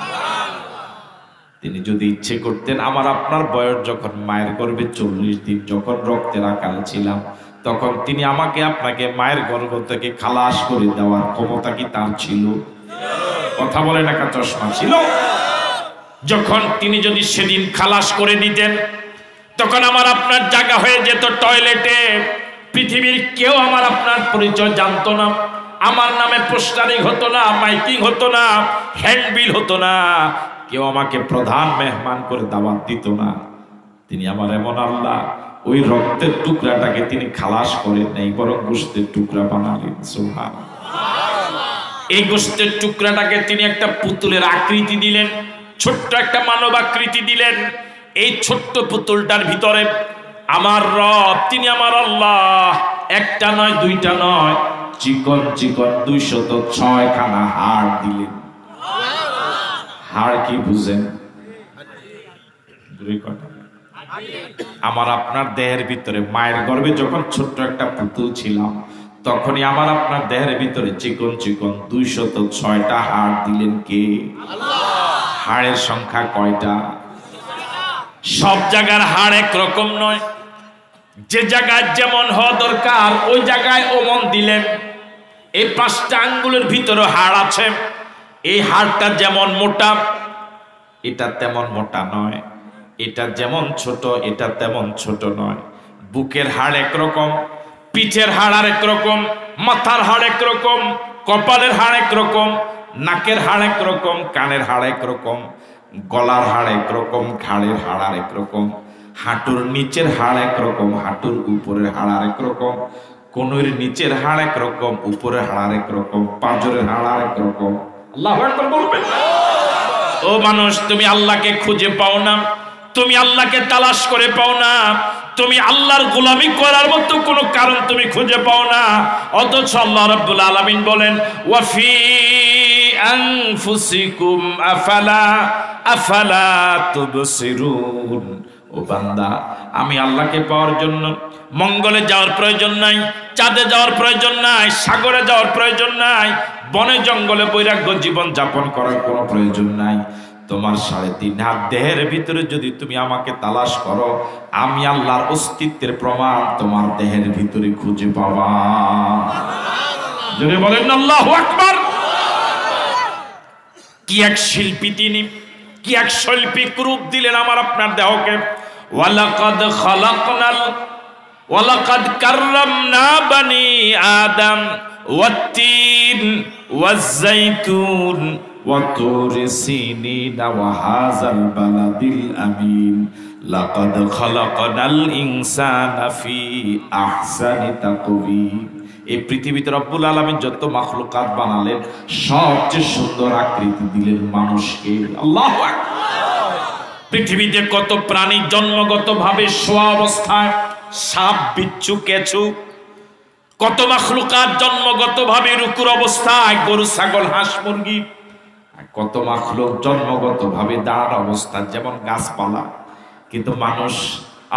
তিনি যদি ইচ্ছে করতেন, আমার আপনার বয়স যখন মায়ের গর্ভে 40 দিন যখন রক্তের আকারে ছিলাম, তখন তিনি আমাকে আপনাকে মায়ের গর্ভ থেকে খালাস করে দেওয়ার ক্ষমতা কি তার ছিল? কথা বলে না, চশমা ছিল। যখন তিনি যদি সেদিন খালাস করে দিতেন, তখন আমার আপনার জায়গা হয়ে যেত টয়লেটে। পৃথিবীর কেউ আমার আপনার পরিচয় জানতো না। আমার নামে পোস্টারিং হতো না, মাইকিং হতো না, হ্যান্ডবিল হতো না। কেউ আমাকে প্রধান মেহমান করে দাওয়াত দিত না। তিনি আমার এমন আল্লাহ, ওই রক্তের টুকরাটাকে তিনি খালাস করে নেই, বরং গোশতের টুকরা বানালেন। সুবহানাল্লাহ। এই গোশতের টুকরাটাকে তিনি একটা পুতুলের আকৃতি দিলেন, ছোট্ট একটা মানব আকৃতি দিলেন। এই ছোট্ট পুতুলটার ভিতরে আমার রব, তিনি আমার আল্লাহ, একটা নয় দুইটা নয়, চিকন চিকন 206 খানা হাড় দিলেন। হাড় কি বুঝেন? আমার আপনার দেহের ভিতরে মায়ের গর্ভে যখন ছোট্ট একটা পুতুল ছিলাম, তখনই আমার আপনার দেহের ভিতরে চিকন চিকন 206টা হাড় দিলেন কে? হাড়ের সংখ্যা কয়টা? সব জায়গার হাড় একরকম নয়, যে জায়গায় যেমন হওয়া দরকার ওই জায়গায় ওমন দিলেন। এই 5টা আঙ্গুলের ভিতরে হাড় আছে, এই হাড়টা যেমন মোটা এটা তেমন মোটা নয়, এটা যেমন ছোট এটা তেমন ছোট নয়। বুকের হাড় একরকম, পিঠের হাড় আর একরকম, মাথার হাড় একরকম, কপালের হাড় একরকম, নাকের হাড় একরকম, কানের হাড় একরকম, গলার হাড় একরকম, ঘাড়ের হাড় আর একরকম, হাঁটুর নিচের হাড় একরকম, হাঁটুর উপরের হাড় আর একরকম, কোনোর নিচের হাড় একরকম, উপরের হাড় আর একরকম, পাঁজরের হাড় আর একরকম। আল্লাহু আকবার বলবেন। ও মানুষ, তুমি আল্লাহকে খুঁজে পাও না, তুমি আল্লাহকে তালাশ করে পাও না, তুমি আল্লাহর গোলামি করার মতো কোনো কারণ তুমি খুঁজে পাও না, অথচ আল্লাহ রাব্বুল আলামিন বলেন ওয়াফি আনফুসিকুম আফালা তুবসিরুন। ও বান্দা, আমি আল্লাহকে পাওয়ার জন্য মঙ্গলে যাওয়ার প্রয়োজন নাই, চাঁদে যাওয়ার প্রয়োজন নাই, সাগরে যাওয়ার প্রয়োজন নাই, বনে জঙ্গলে বৈরাগ্য জীবন যাপন করার কোনো প্রয়োজন নাই। তোমার 3.5 হাত দেহের ভিতরে যদি তুমি আমাকে তালাশ করো, আমি আল্লাহর অস্তিত্বের প্রমাণ তোমার দেহের ভিতরে খুঁজে পাবা। যদি বলেন আল্লাহু আকবার। কি এক শিল্পী তিনি, কি এক শৈল্পিক রূপ দিলেন আমার আপনার দেহকে। ওয়ালাকাদ কাররামনা বানি আদম ওয়াত-তিন ওয়াজ-যাইতুন وطور سينين وهذا البلد الأمين لقد خلقنا الإنسان في أحسن تقويم। এই পৃথিবীতে রব্বুল আলামিন যত মাখলুকাত বানালেন সবচেয়ে সুন্দর আকৃতি দিলেন মানুষকে। আল্লাহু আকবার। পৃথিবীতে কত প্রাণী জন্মগতভাবে শোয়া অবস্থায়, সাপ বিচ্ছু কেঁচু, কত মাখলুকাত জন্মগতভাবে রুকুর অবস্থায়, গরু ছাগল হাঁস মুরগি, কত মাখলুক জন্মগতভাবে দাঁড়ানো অবস্থা যেমন গাছপালা। কিন্তু মানুষ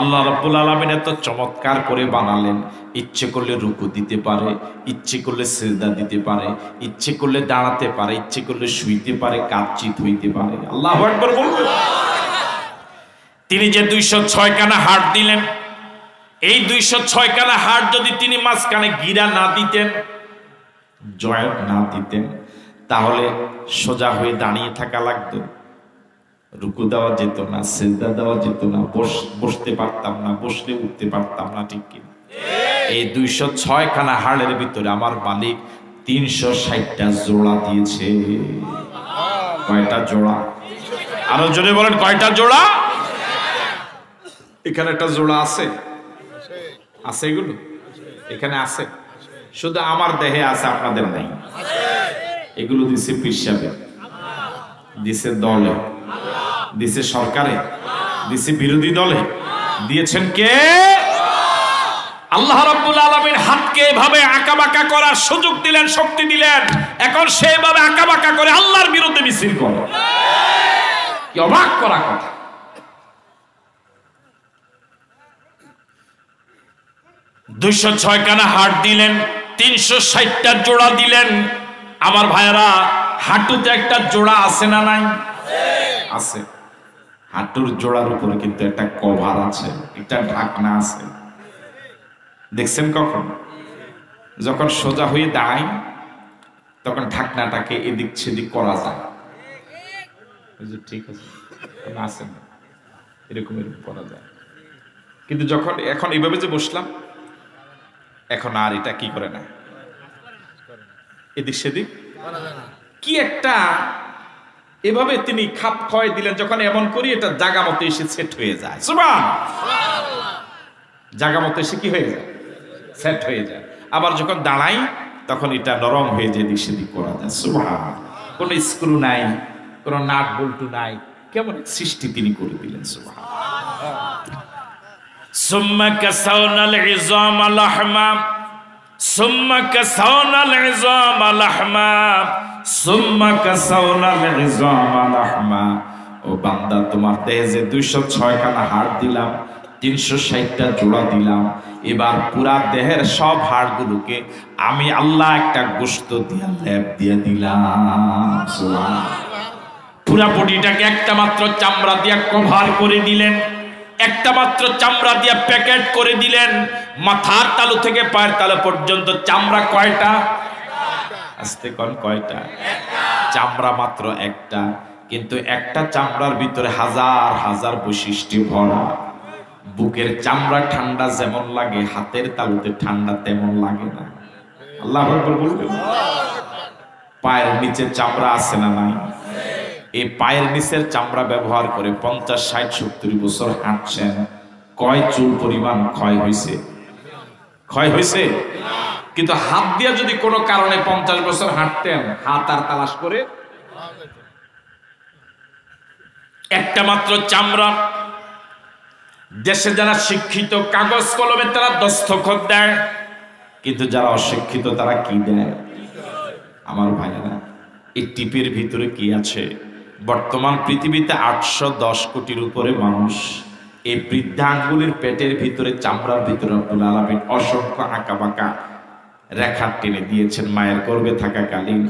আল্লাহ রাব্বুল আলামিন এত চমৎকার করে বানালেন, ইচ্ছে করলে রুকু দিতে পারে, ইচ্ছে করলে সিজদা দিতে পারে, ইচ্ছে করলে দাঁড়াতে পারে, ইচ্ছে করলে শুইতে পারে, কাঁদচিত হইতে পারে। আল্লাহু আকবার বলবেন। তিনি যে 206 খানা হাড় দিলেন, এই 206 খানা হাড় যদি তিনি মাঝখানে গিরা না দিতেন, জয়েন্ট না দিতেন, তাহলে সোজা হয়ে দাঁড়িয়ে থাকা লাগতো, রুকু দেওয়া যেত না, সিজদা দেওয়া যেত না, বসতে পারতাম না, বসলে উঠতে পারতাম না, ঠিক কি? এই 206 খানা হাড়ের ভিতরে আমার মালিক 360টা জোড়া দিয়েছে। কয়টা জোড়া? আরো জোরে বলেন, কয়টা জোড়া? এখানে একটা জোড়া আছে, আছে এগুলো এখানে আছে, শুধু আমার দেহে আছে, আপনাদের নাই। এগুলো দিছে পীর সাহেব, দিছে দলে, দিছে সরকারে, দিছে বিরোধী দলে, দিয়েছেন কে? আল্লাহ রাব্বুল আলামিন হাতকে এভাবে আঁকাবাঁকা করার সুযোগ দিলেন, শক্তি দিলেন, এখন সেভাবে আঁকাবাঁকা করে আল্লাহর বিরুদ্ধে মিছিল করে। কি অবাক করা কথা! $206 খানা হাড় দিলেন, 360টা জোড়া দিলেন। আমার ভাইয়েরা, হাঁটুতে একটা জোড়া আছে না নাই? আছে। হাঁটুর জোড়ার উপরে কিন্তু একটা কভার আছে, একটা ঢাকনা আছে। দেখছেন কখন? যখন সোজা হয়ে দাঁড়াই তখন ঢাকনাটাকে এদিক সেদিক করা যায়। ঠিক আছে, আছে না, এরকম এরকম করা যায়। কিন্তু যখন এখন এইভাবে যে বসলাম, এখন আর এটা কি করে না, এদিক সেদিক কি একটা এভাবে তিনি খাপ খয় দিলেন, যখন এমন করি এটা জাগা মতো এসে সেট হয়ে যায়। সুবহানাল্লাহ, জাগা মতো এসে কি হয়ে যায়, সেট হয়ে যায়। আবার যখন দাঁড়াই তখন এটা নরম হয়ে যায়, দিক সেদিক করা যায়। সুবহানাল্লাহ, কোনো স্ক্রু নাই, কোনো নাট বল্টু নাই, কেমন সৃষ্টি তিনি করে দিলেন। সুবহানাল্লাহ। সুম্মা কাসাউনাল ইযামা লাহমা, সুম্মা কাসাউনাল ইযামা লাহমা, সুম্মা কাসাউনাল ইযামা লাহমা। ও বান্দা, তোমার দেহে যে 206 খানা হাড় দিলাম, 360টা জোড়া দিলাম, এবার পুরা দেহের সব হাড়গুলোকে আমি আল্লাহ একটা গোশত দিয়ে লেপ দিয়ে দিলাম। সুবহানাল্লাহ। পুরা বডিটাকে একটা মাত্র চামড়া দিয়ে কভার করে দিলেন, একটা মাত্র চামড়া দিয়ে প্যাকেট করে দিলেন। মাথার তালু থেকে পায়ের তালু পর্যন্ত চামড়া কয়টা? আস্তে কোন কয়টা? চামড়া মাত্র একটা, কিন্তু একটা চামড়ার ভিতরে হাজার হাজার বৈশিষ্ট্য ভরা। বুকের চামড়া ঠান্ডা যেমন লাগে, হাতের তালুতে ঠান্ডা তেমন লাগে না। আল্লাহু আকবার বলবেন। পায়ের নিচে চামড়া আছে না নাই? এই পায়ের নিচের চামড়া ব্যবহার করে 50, 60, 70 বছর হাঁটছেন, কয় চুল পরিমাণ ক্ষয় হয়েছে? ক্ষয় হয়েছে? কিন্তু হাত দিয়ে যদি কোনো কারণে 50 বছর হাঁটতেন, হাত আর তালাশ করে একটা মাত্র চামড়া। দেশে যারা শিক্ষিত কাগজ কলমে তারা দস্তখত দেয়, কিন্তু যারা অশিক্ষিত তারা কি দেয়? আমার ভাইয়েরা, এই টিপের ভিতরে কি আছে? বর্তমান পৃথিবীতে 810 কোটির উপরে মানুষ। এই বৃদ্ধাঙ্গুলির পেটের ভিতরে, চামড়ার ভিতরে রব্বুল আলামিন অসংখ্য আঁকা বাঁকা রেখা টেনে দিয়েছেন মায়ের গর্ভে থাকাকালীন।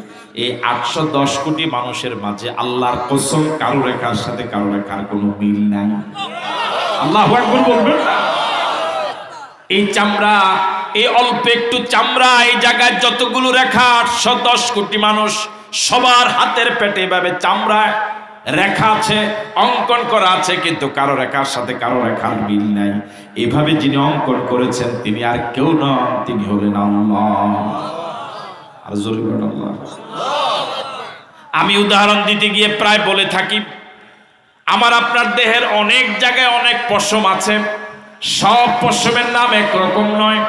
এই 810 কোটি মানুষের মাঝে আল্লাহর কসম, কারো রেখার সাথে কারো রেখার কোনো মিল নাই। আল্লাহু আকবার বলবেন। এই চামড়া, এই অল্প একটু চামড়া, এই জায়গায় যতগুলো রেখা, 810 কোটি মানুষ, সবার হাতের পেটে এভাবে চামড়ায় রেখা আছে, অঙ্কন করা আছে, কিন্তু কারো রেখার সাথে কারো রেখার মিল নাই। এভাবে যিনি অঙ্কন করেছেন তিনি আর কেউ নন, তিনি হলেন আল্লাহ। আর জোরে বলেন আল্লাহ। আমি উদাহরণ দিতে গিয়ে প্রায় বলে থাকি, আমার আপনার দেহের অনেক জায়গায় অনেক পশম আছে, সব পশমের নাম একরকম নয়।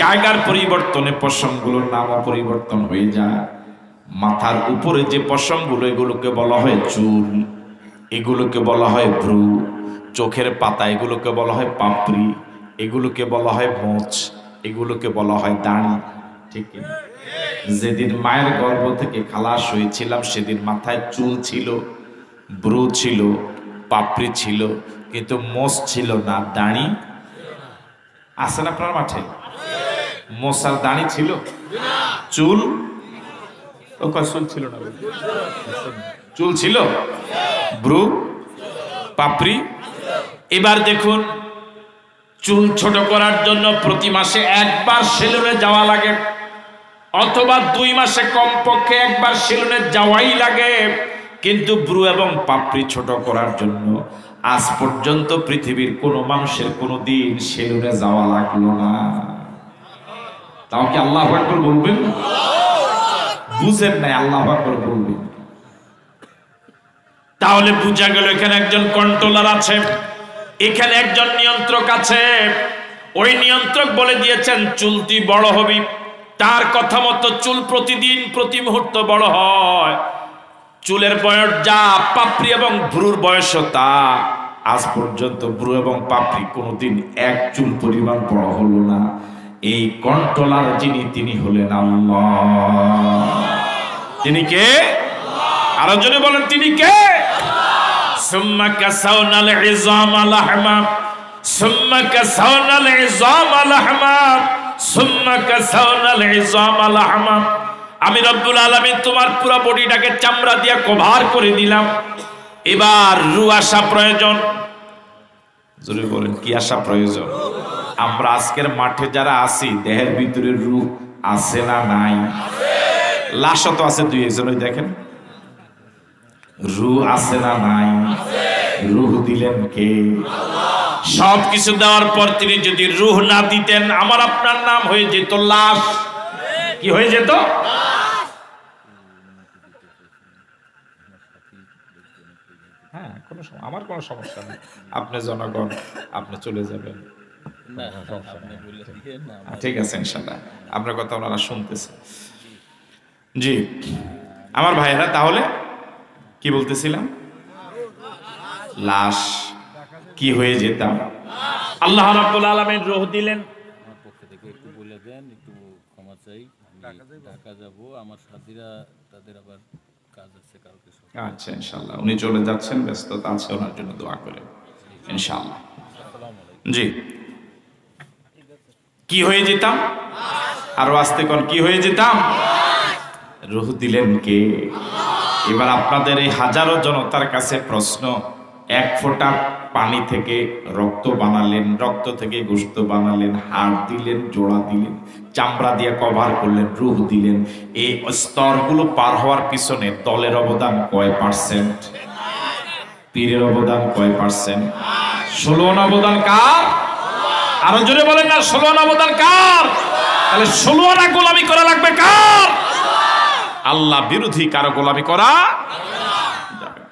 জায়গার পরিবর্তনে পশমগুলোর নামও পরিবর্তন হয়ে যায়। মাথার উপরে যে পশমগুলো, এগুলোকে বলা হয় চুল, এগুলোকে বলা হয় ভ্রু। চোখের পাতা, এগুলোকে বলা হয় পাপড়ি, এগুলোকে বলা হয় মোচ, এগুলোকে বলা হয় দাড়ি। ঠিক না? যেদিন মায়ের গর্ভ থেকে খালাস হয়েছিলাম সেদিন মাথায় চুল ছিল, ভ্রু ছিল, পাপড়ি ছিল, কিন্তু মোচ ছিল না, দাড়ি আছে না আপনার মাঠে? মোচ আর দাড়ি ছিল? চুল চুল ছিল না, চুল ছিল, ভ্রু, পাপড়ি। এবার দেখুন, চুল ছোট করার জন্য প্রতি মাসে একবার সেলুনে যাওয়া লাগে, অথবা 2 মাসে কমপক্ষে একবার সেলুনে যাওয়াই লাগে। কিন্তু ভ্রু এবং পাপড়ি ছোট করার জন্য আজ পর্যন্ত পৃথিবীর কোনো মানুষের কোনো দিন সেলুনে যাওয়া লাগলো না। তাও কি আল্লাহু আকবার বলবেন? বুঝেন নাই, আল্লাহু আকবার বলবেন। তাহলে বুঝা গেল এখানে একজন কন্ট্রোলার আছে, এখানে একজন নিয়ন্ত্রক আছে। ওই নিয়ন্ত্রক বলে দিয়েছেন চুল তুই বড় হবি, তার কথা মতো চুল প্রতিদিন প্রতি মুহূর্ত বড় হয়। চুলের বয়স যা, পাপড়ি এবং ভ্রুর বয়সও তা। আজ পর্যন্ত ভ্রু এবং পাপড়ি কোনোদিন এক চুল পরিমাণ বড় হলো না। এই কন্ট্রোলার যিনি, তিনি হলেন আল্লাহ। তিনি কে? আরো জনে বলেন, তিনি কে? সুম্মা কাসাউনাল ইযামা লাহমা, সুম্মা কাসাউনাল ইযামা লাহমা, সুম্মা কাসাউনাল ইযামা লাহমা। আমি রব্বুল আলামিন তোমার পুরো বডিটাকে চামড়া দিয়ে কভার করে দিলাম। এবার রূহ আসা প্রয়োজন। জোরে বলেন, কি আসা প্রয়োজন? আমরা আজকের মাঠে যারা আছি, দেহের ভিতরে রূহ আছে না নাই? লাশও তো আছে 2-1 ওই দেখেন, রূহ আছে না নাই? রূহ দিলেন কে? সব কিছু দেওয়ার পর তিনি যদি রূহ না দিতেন, আমার আপনার নাম হয়ে যেত লাশ। কি হয়ে যেত? আমার কোনো সমস্যা নেই, আপনি জনগণ, আপনি চলে যাবেন, ঠিক আছে ইনশাল্লাহ, আপনার কথা ওনারা শুনতেছে। জি আমার ভাইয়েরা, তাহলে কি বলতেছিলাম, লাশ কি হয়ে যেতাম, আল্লাহ রাব্বুল আলামিন রূহ দিলেন। আমার পক্ষ থেকে একটু বলে দেন, একটু ক্ষমা চাই, আমি ঢাকা যাব, আমার সাথীরা তাদের আবার কাজ আছে কালকে। আচ্ছা ইনশাআল্লাহ, উনি চলে যাচ্ছেন, ব্যস্ততা আছে, ওনার জন্য দোয়া করেন ইনশাআল্লাহ। জি কি হয়ে যেতাম, আরো আস্তে কোন, কি হয়ে যেতাম, রূহ দিলেন কে? এবার আপনাদের এই হাজারো জনতার কাছে প্রশ্ন, এক ফোঁটা পানি থেকে রক্ত বানালেন, রক্ত থেকে গোশত বানালেন, হাড় দিলেন, জোড়া দিলেন, চামড়া দিয়ে কভার করলেন, রূহ দিলেন, এই স্তরগুলো পার হওয়ার পিছনে দলের অবদান কয় %? পীরের অবদান কয় %? 16 অবদান কার? আরো জোরে বলেন না, 16 অবদান কার? তাহলে 16 গোলামি করা লাগবে কার? আল্লাহ বিরোধী কারো গোলামি করা যাবে।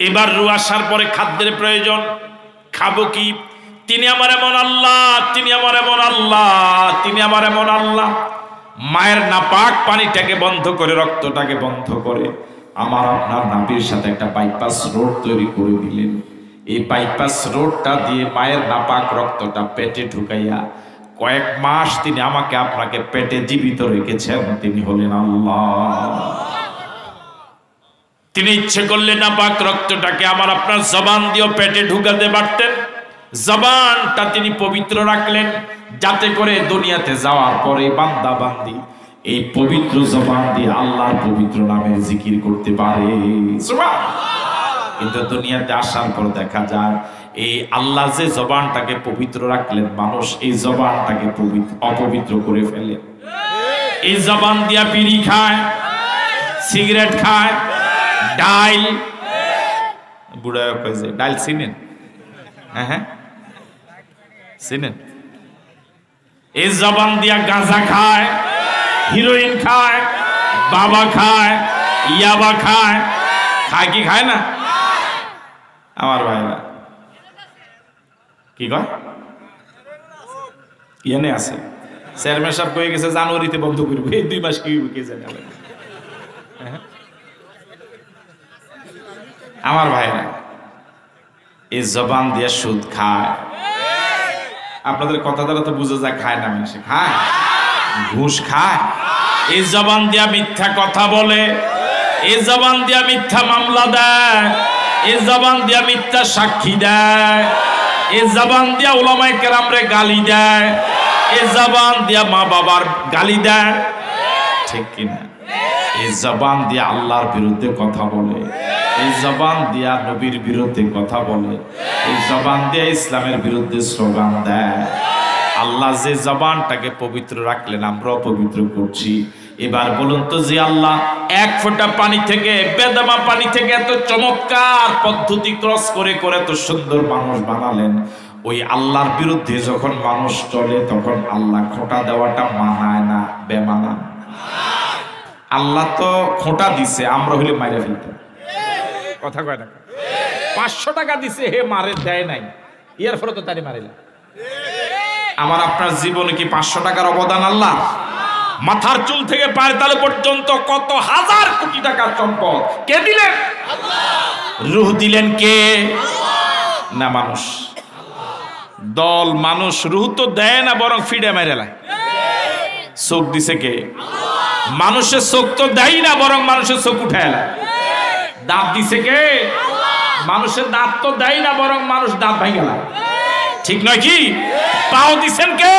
এবার রূহ আসার পরে খাদ্যের প্রয়োজন, খাবো কি? তিনি আমার এমন আল্লাহ, তিনি আমার এমন আল্লাহ, তিনি আমার এমন আল্লাহ, মায়ের নাপাক পানিটাকে বন্ধ করে, রক্তটাকে বন্ধ করে আমার আপনার নাভির সাথে একটা বাইপাস রোড তৈরি করে দিলেন। এই বাইপাস রোডটা দিয়ে মায়ের নাপাক রক্তটা পেটে ঢুকাইয়া কয়েক মাস তিনি আমাকে আপনাকে পেটে জীবিত রেখেছেন, তিনি হলেন আল্লাহ। তিনি ইচ্ছে করলে নাপাক রক্তটাকে আমার আপনার জবান দিয়ে পেটে ঢুকাতে পারতেন, জবানটা তিনি পবিত্র রাখলেন যাতে করে দুনিয়াতে যাওয়ার পরে বান্দা বান্দি এই পবিত্র জবান দিয়ে আল্লাহর পবিত্র নামের জিকির করতে পারে। কিন্তু দুনিয়াতে আসার পর দেখা যায় এই আল্লাহ যে জবানটাকে পবিত্র রাখলেন, মানুষ এই জবানটাকে অপবিত্র করে ফেলে। এই জবান দিয়া বিড়ি খায়, সিগারেট খায়, ডাইল, বুড়া কয়েছে ডাইল চিনেন? হ্যাঁ হ্যাঁ চিনেন? এই জবান দিয়া গাঁজা খায়, হিরোইন খায়, বাবা খায়, ইয়াবা খায়, খায় কি খায় না? আমার ভাইরা কি কয়, ইয়ানে আছে চেয়ারম্যান সাহেব কয়ে গেছে জানুয়ারিতে বন্ধ করবো, এই 2 মাস কি কে জানে। আমার ভাইরা এই জবান দিয়ে সুদ খায়, আপনাদের কথা দ্বারা তো বুঝে যায় খায় না, মানুষ খায়, ঘুষ খায়, এই জবান দিয়া মিথ্যা কথা বলে, এই জবান দিয়া মিথ্যা মামলা দেয়, এই জবান দিয়া মিথ্যা সাক্ষী দেয়, এই জবান দিয়া উলামায়ে কেরামরে গালি দেয়, এই জবান দিয়া মা বাবার গালি দেয়, ঠিক কিনা? এই জবান দিয়া আল্লাহর বিরুদ্ধে কথা বলে, এই জবান দিয়া নবীর বিরুদ্ধে কথা বলে, এই জবান দিয়া ইসলামের বিরুদ্ধে স্লোগান দেয়। আল্লাহ যে জবানটাকে পবিত্র রাখলেন, আমরা অপবিত্র করছি। এবার বলুন তো, যে আল্লাহ এক ফোঁটা পানি থেকে, বেদমা পানি থেকে এত চমৎকার পদ্ধতি ক্রস করে করে এত সুন্দর মানুষ বানালেন, ওই আল্লাহর বিরুদ্ধে যখন মানুষ চলে তখন আল্লাহ খোঁটা দেওয়াটা মানায় না, বেমানান? আল্লাহ তো খোঁটা দিছে, আমরা হইলে মাইরে ফেলতাম। কথা কয় না? 500 টাকা দিছে, হে মারে দেয় নাই, এর ফলে তো তারি মারিলাম। আমার আপনার জীবনে কি 500 টাকার অবদান আল্লাহ? মাথার চুল থেকে পায়ের তালু পর্যন্ত কত হাজার কোটি টাকার সম্পদ কে দিলেন? রূহ দিলেন কে? না মানুষ। দল মানুষ রূহ তো দেয় না, বরং ফিডে মেরেলা। চোখ দিছে কে? মানুষের চোখ তো দেয় না, বরং মানুষের চোখ উঠায় এলা। দাঁত দিছে কে? মানুষের দাঁত তো দেয় না, বরং মানুষ দাঁত ভাঙে গেল। ঠিক নয় কি? পাও দিছেন কে?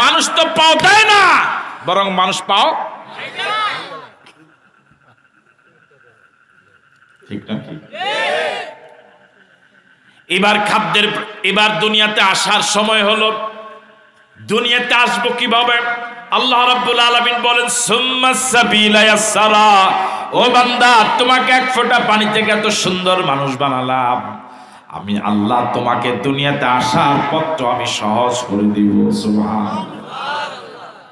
মানুষ তো পাও দেয় না, বরং মানুষ পাও। ঠিক না কি? এবার খাদ্যের, এবার দুনিয়াতে আসার সময় হলো। দুনিয়াতে আসবো কিভাবে? আল্লাহ রাব্বুল আলামিন বলেন, সুম্মাস সাবিলা ইয়াসসারা, ও বান্দা, তোমাকে এক ফোঁটা পানি থেকে এত সুন্দর মানুষ বানালাম, আমি আল্লাহ তোমাকে দুনিয়াতে আসার পথটা আমি সহজ করে দিব। সুবহানাল্লাহ।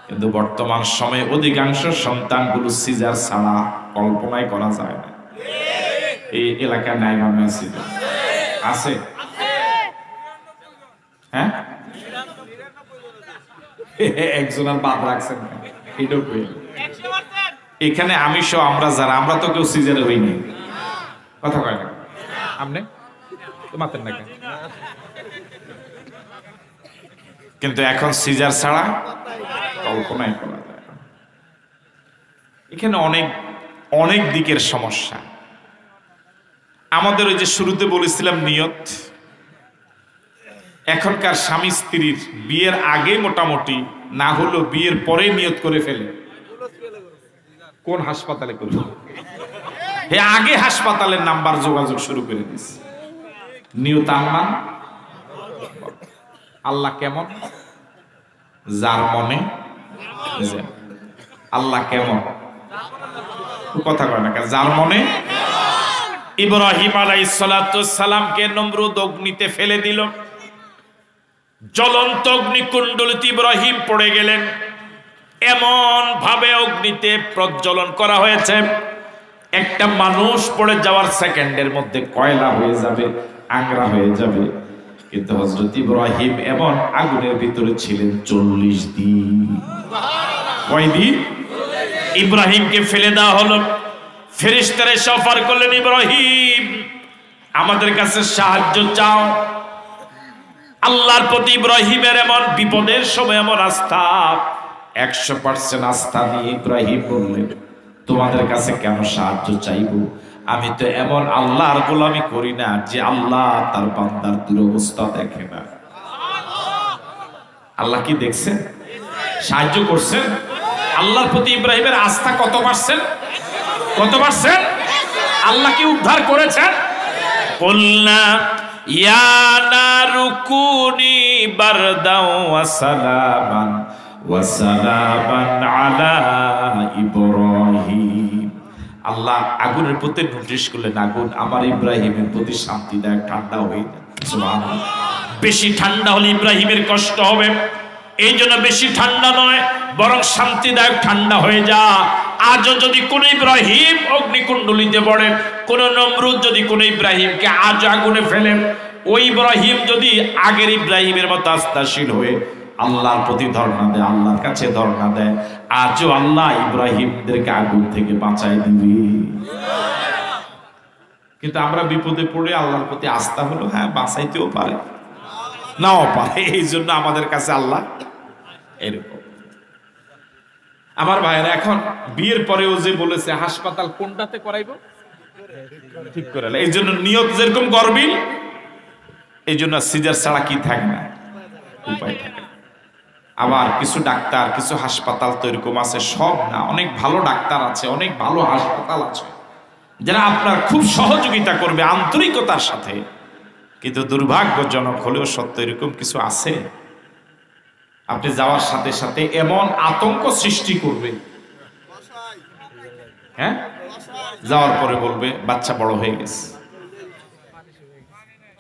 কিন্তু বর্তমান সময়ে অধিকাংশ সন্তানগুলো সিজার ছাড়া কল্পনাই করা যায় না। এই এলাকার নাই মা মসজিদ আছে? হ্যাঁ, একজন আর বাদ রাখছেন না, এটাও কই। এখানে আমি সহ আমরা যারা, আমরা তো কেউ সিজারে হইনি, কথা কয় না। আপনি তো মাতেন না কেন? কিন্তু এখন সিজার ছাড়া কল্পনাই করা যায় না। এখানে অনেক অনেক দিকের সমস্যা। আমাদের ওই যে শুরুতে বলেছিলাম নিয়ত, এখনকার স্বামী স্ত্রীর বিয়ের আগে মোটামুটি না হলো বিয়ের পরে নিয়ত করে ফেলে কোন হাসপাতালে করব, হে আগে হাসপাতালের নাম্বার যোগাযোগ শুরু করে দিস। নিয়ত আনমান আল্লাহ কেমন, যার মনে আল্লাহ কেমন, কথা কয় না, যার মনে। ইব্রাহিম আলাইহিস সালাতু সালামকে নমরুদ অগ্নিতে ফেলে দিল, জ্বলন্ত অগ্নিকুণ্ডলিতে ইব্রাহিম পড়ে গেলেন। এমন ভাবে অগ্নিতে প্রজ্বলন করা হয়েছে, একটা মানুষ পড়ে যাওয়ার সেকেন্ডের মধ্যে কয়লা হয়ে যাবে, আংরা হয়ে যাবে। কিন্তু হযরত ইব্রাহিম এমন আগুনের ভিতরে ছিলেন 40 দিন। কয় দিন? ইব্রাহিমকে ফেলে দেওয়া হলো, ফেরেশতারা এসে অফার করলেন, ইব্রাহিম আমাদের কাছে সাহায্য চাও। আল্লাহর প্রতি ইব্রাহিমের এমন বিপদের সময় এমন আস্থা, 100% আস্থা নিয়ে ইব্রাহিম বললেন, তোমাদের কাছে কেন সাহায্য চাইবো? আমি তো এমন আল্লাহর গোলামি করি না যে আল্লাহ তার বান্দার দুরবস্থা দেখে না। আল্লাহ কি দেখছেন? সাহায্য করছেন। আল্লাহর প্রতি ইব্রাহিমের আস্থা কত পার্সেন্ট? কত পার্সেন্ট? আল্লাহ কি উদ্ধার করেছেন? কুলনা ইয়া নারু কুনি বারদাও ওয়া সালামান আলা ইব্রাহিম। আল্লাহ আগুনের প্রতি নোটিশ করলেন, আগুন আমার ইব্রাহিমের প্রতি শান্তিদায়ক ঠান্ডা হয়ে যায়। সুবহানাল্লাহ। বেশি ঠান্ডা হলে ইব্রাহিমের কষ্ট হবে, এই জন্য বেশি ঠান্ডা নয়, বরং শান্তিদায়ক ঠান্ডা হয়ে যা। আজও যদি কোন ইব্রাহিম অগ্নিকুণ্ডলিতে পড়ে, কোন নমরুদ যদি কোন ইব্রাহিমকে আজ আগুনে ফেলেন, ওই ইব্রাহিম যদি আগের ইব্রাহিমের মতো আস্থাশীল হয়ে আল্লাহর প্রতি ধর্ণা দেয়, আল্লাহর কাছে ধর্ণা দেয়, আজও আল্লাহ ইব্রাহিমদেরকে আগুন থেকে বাঁচায় দিবে। কিন্তু আমরা বিপদে পড়ে আল্লাহর প্রতি আস্থা হলো, হ্যাঁ বাঁচাইতেও পারে নাও পারে, এই জন্য আমাদের কাছে আল্লাহ এরকম। আমার ভাইয়েরা, এখন বিয়ের পরেও যে বলেছে হাসপাতাল কোনটাতে করাইবো ঠিক করে, এই জন্য নিয়ত যেরকম করবি, এই জন্য সিজার ছাড়া কি থাকে না, উপায় থাকে। আবার কিছু ডাক্তার, কিছু হাসপাতাল তো এরকম আছে, সব না, অনেক ভালো ডাক্তার আছে, অনেক ভালো হাসপাতাল আছে যারা আপনার খুব সহযোগিতা করবে আন্তরিকতার সাথে। কিন্তু দুর্ভাগ্যজনক হলেও সত্য, এরকম কিছু আছে আপনি যাওয়ার সাথে সাথে এমন আতঙ্ক সৃষ্টি করবে, হ্যাঁ, যাওয়ার পরে বলবে বাচ্চা বড় হয়ে গেছে।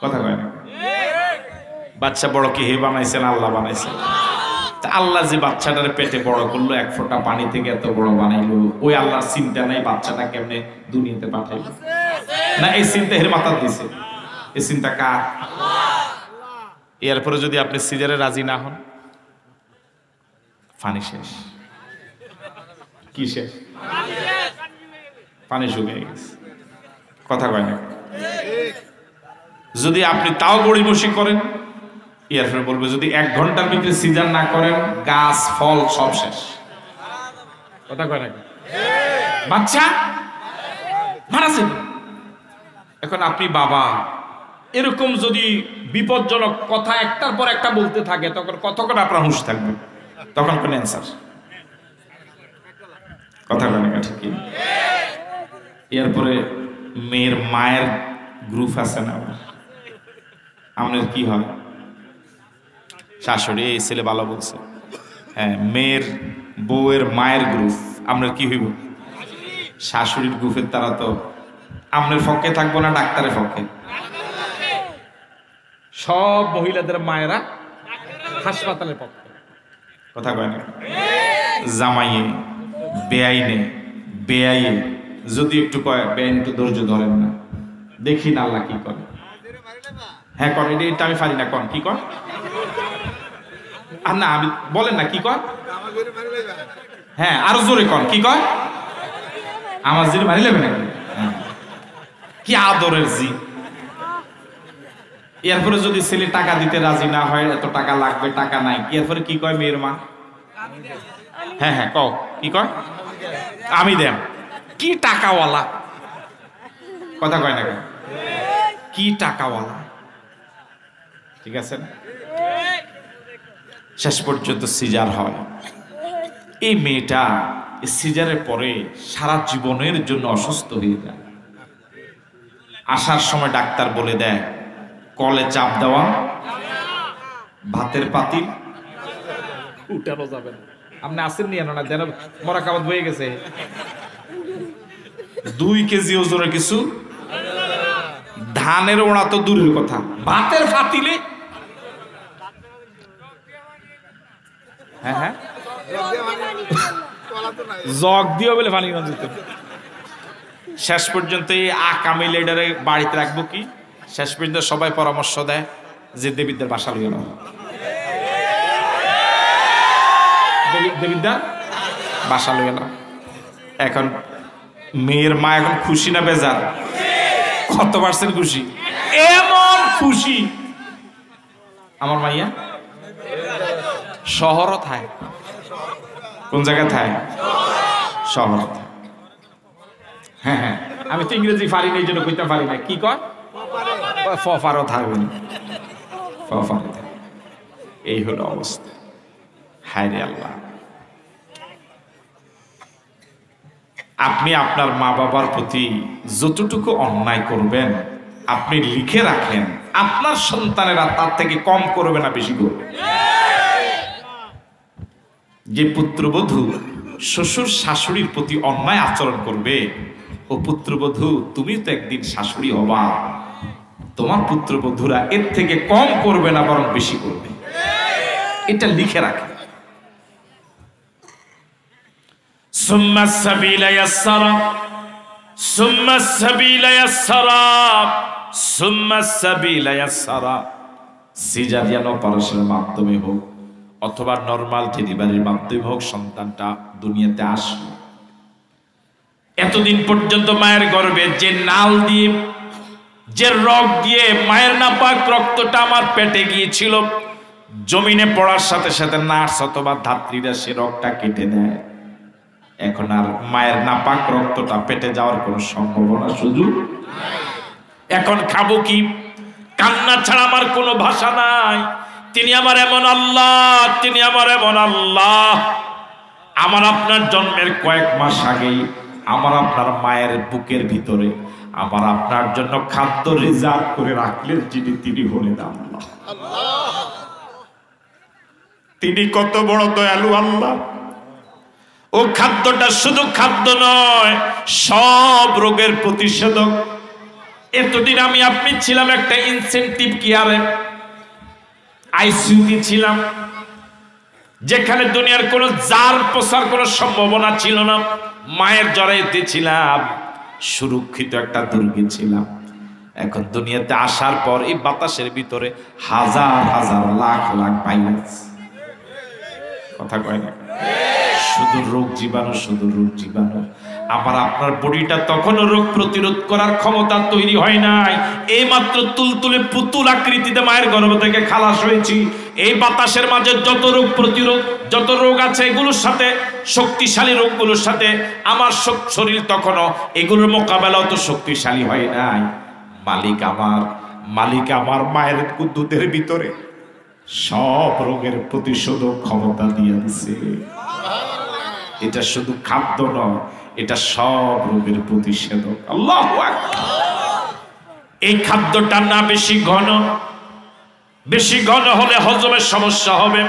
কথা কয় না? বাচ্চা বড় কি হে বানাইছেন? আল্লাহ বানাইছেন। আল্লাহ যে বাচ্চাটার পেটে বড় করলো, এক ফোঁটা পানি থেকে এত বড় বানাইলো, ওই আল্লাহর চিন্তা নাই বাচ্চাটা কেমনে দুনিয়াতে পাঠাইলো? না, এই চিন্তা এর মাথা দিছে, এই চিন্তা কার? এরপরে যদি আপনি সিজারে রাজি না হন, পানি শেষ। কি শেষ? পানি শুকিয়ে গেছে। কথা কয় না? যদি আপনি তাও গড়িমসি করেন, এরপরে বলবে যদি 1 ঘন্টার ভিতরে সিজার না করেন, গাছ ফল সব শেষ। কথা কয় না? বাচ্চা মারা যাবে। এখন আপনি বাবা, এরকম যদি বিপজ্জনক কথা একটার পর একটা বলতে থাকে, তখন কতক্ষণ আপনার হুঁশ থাকবে? তখন কোন অ্যান্সার? কথা বলে না ঠিক? এরপরে মেয়ের মায়ের গ্রুপ আছে না, আমাদের কি হয়? শাশুড়ি এই ছেলে ভালো বলছে, হ্যাঁ, মেয়ের বউয়ের মায়ের গ্রুপ, আপনার কি হইব? শাশুড়ির গ্রুপের তারা তো আপনার পক্ষে থাকবো না, ডাক্তারের পক্ষে। সব মহিলাদের মায়েরা হাসপাতালের পক্ষে। কথা কয় না? জামাইয়ে বেআইনে, বেআইয়ে যদি একটু কয়, বেআইন একটু ধৈর্য ধরেন না, দেখি না আল্লাহ কি করে। হ্যাঁ কর, এটা আমি পারি না, কন কি কর। আর না আমি বলেন না কি কর। হ্যাঁ আরো জোরে কন কি কর। আমার জিরে মারি লেবে নাকি? কি আদরের জি। এরপরে যদি ছেলে টাকা দিতে রাজি না হয়, এত টাকা লাগবে, টাকা নাই, এরপরে কি কয় মেয়ের মা? হ্যাঁ হ্যাঁ কও কি কয়? আমি দেম। কি টাকাওয়ালা, কথা কয় না কেন? কি টাকাওয়ালা, ঠিক আছে না? শেষ পর্যন্ত সিজার হয়। এই মেয়েটা সিজারের পরে সারা জীবনের জন্য অসুস্থ হয়ে যায়। আসার সময় ডাক্তার বলে দেয় কলে চাপ দেওয়া, ভাতের পাতিল উঠানো যাবে না। আপনি আসেন নি না, যেন মরা কাবাত বয়ে গেছে। 2 কেজি ওজনের কিছু ধানের ওড়া তো দূরের কথা, ভাতের পাতিলে। হ্যাঁ হ্যাঁ জগ দিও বলে পানি যেত। শেষ পর্যন্ত এই আকামি লিডারে বাড়িতে রাখবো কি? শেষ পর্যন্ত সবাই পরামর্শ দেয় যে দেবীদের বাসা লইয়া নাও, দেবীদার বাসা লইয়া নাও। এখন মেয়ের মা এখন খুশি না বেজার? কত % খুশি? এমন খুশি আমার মাইয়া শহর থায়। কোন জায়গায় থায়? শহর। হ্যাঁ হ্যাঁ আমি তো ইংরেজি পারি না, এই জন্য কইতে পারি না। কি কয়? ফফারও থাকবেন, ফফারও থাকবে। এই হলো অবস্থা। হায় রে আল্লাহ, আপনি আপনার মা বাবার প্রতি যতটুকু অন্যায় করবেন আপনি লিখে রাখেন, আপনার সন্তানেরা তার থেকে কম করবে না, বেশি করবে। যে পুত্রবধূ শ্বশুর শাশুড়ির প্রতি অন্যায় আচরণ করবে, ও পুত্রবধূ তুমি তো একদিন শাশুড়ি হবা, তোমার পুত্রবধূরা এর থেকে কম করবে না, বরং বেশি করবে। এটা লিখে রাখে। সুম্মা সাবিলা ইয়াসসারা, সুম্মা সাবিলা ইয়াসসারা, সুম্মা সাবিলা ইয়াসসারা। সিজারিয়ান অপারেশনের মাধ্যমে হোক অথবা নরমাল ডেলিভারির মাধ্যমে হোক সন্তানটা দুনিয়াতে আসলো। এতদিন পর্যন্ত মায়ের গর্ভে যে নাল দিয়ে, যে রগ দিয়ে মায়ের নাপাক রক্তটা আমার পেটে গিয়েছিল, জমিনে পড়ার সাথে সাথে নার্স অথবা ধাত্রীরা সে রগটা কেটে দেয়। এখন আর মায়ের নাপাক রক্তটা পেটে যাওয়ার কোনো সম্ভাবনা, সুযোগ। এখন খাবো কি? কান্না ছাড়া আমার কোনো ভাষা নাই। তিনি আমার এমন আল্লাহ, তিনি আমার এমন আল্লাহ। আমার আপনার জন্মের কয়েক মাস আগেই আমার আপনার মায়ের বুকের ভিতরে আমার আপনার জন্য খাদ্য রিজার্ভ করে রাখলেন যিনি, তিনি হলেন আল্লাহ। তিনি কত বড় দয়ালু আল্লাহ। ও খাদ্যটা শুধু খাদ্য নয়, সব রোগের প্রতিষেধক। এতদিন আমি আপনি ছিলাম একটা ইনসেন্টিভ কেয়ারে, আইসিইউতে ছিলাম, যেখানে দুনিয়ার কোনো জার পোষার কোনো সম্ভাবনা ছিল না। মায়ের জরায়ুতে ছিলাম, সুরক্ষিত একটা দুর্গে ছিলাম। এখন দুনিয়াতে আসার পর এই বাতাসের ভিতরে হাজার হাজার লাখ লাখ ভাইরাস, কথা কয় না, শুধু রোগ জীবাণু, শুধু রোগ জীবাণু। আমার আপনার বডিটা তখনও রোগ প্রতিরোধ করার ক্ষমতা তৈরি হয় নাই। এই মাত্র তুলতুলে পুতুল আকৃতিতে মায়ের গর্ভ থেকে খালাস হয়েছি। এই বাতাসের মাঝে যত রোগ প্রতিরোধ, যত রোগ আছে, এগুলোর সাথে, শক্তিশালী রোগগুলোর সাথে আমার শরীর তখনও এগুলোর মোকাবেলা অত শক্তিশালী হয় নাই। মালিক আমার মায়ের দুধের ভিতরে সব রোগের প্রতিশোধক ক্ষমতা দিয়ে দিছে। এটা শুধু খাদ্য নয়, এটা সব রোগের প্রতিষেধক। আল্লাহু আকবার। এই খাদ্যটা না বেশি ঘন, বেশি ঘন হলে হজমের সমস্যা হবে,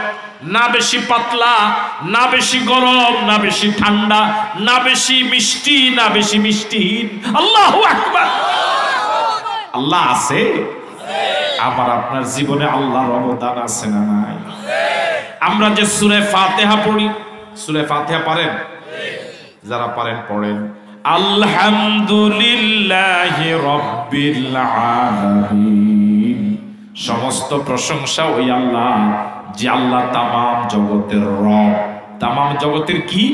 না বেশি পাতলা, না বেশি গরম, না বেশি ঠান্ডা, না বেশি মিষ্টি, না বেশি মিষ্টিহীন। আল্লাহু আকবার। আল্লাহ আছে, আমার আপনার জীবনে আল্লাহর অবদান আছে না নাই? আমরা যে সূরা ফাতিহা পড়ি, সূরা ফাতিহা পারেন? যারা পারেন পড়েন। আলহামদুলিল্লাহি রাব্বিল আলামিন। সমস্ত প্রশংসা ওই আল্লাহ, যে আল্লাহ তামাম জগতের রব। তামাম জগতের কি?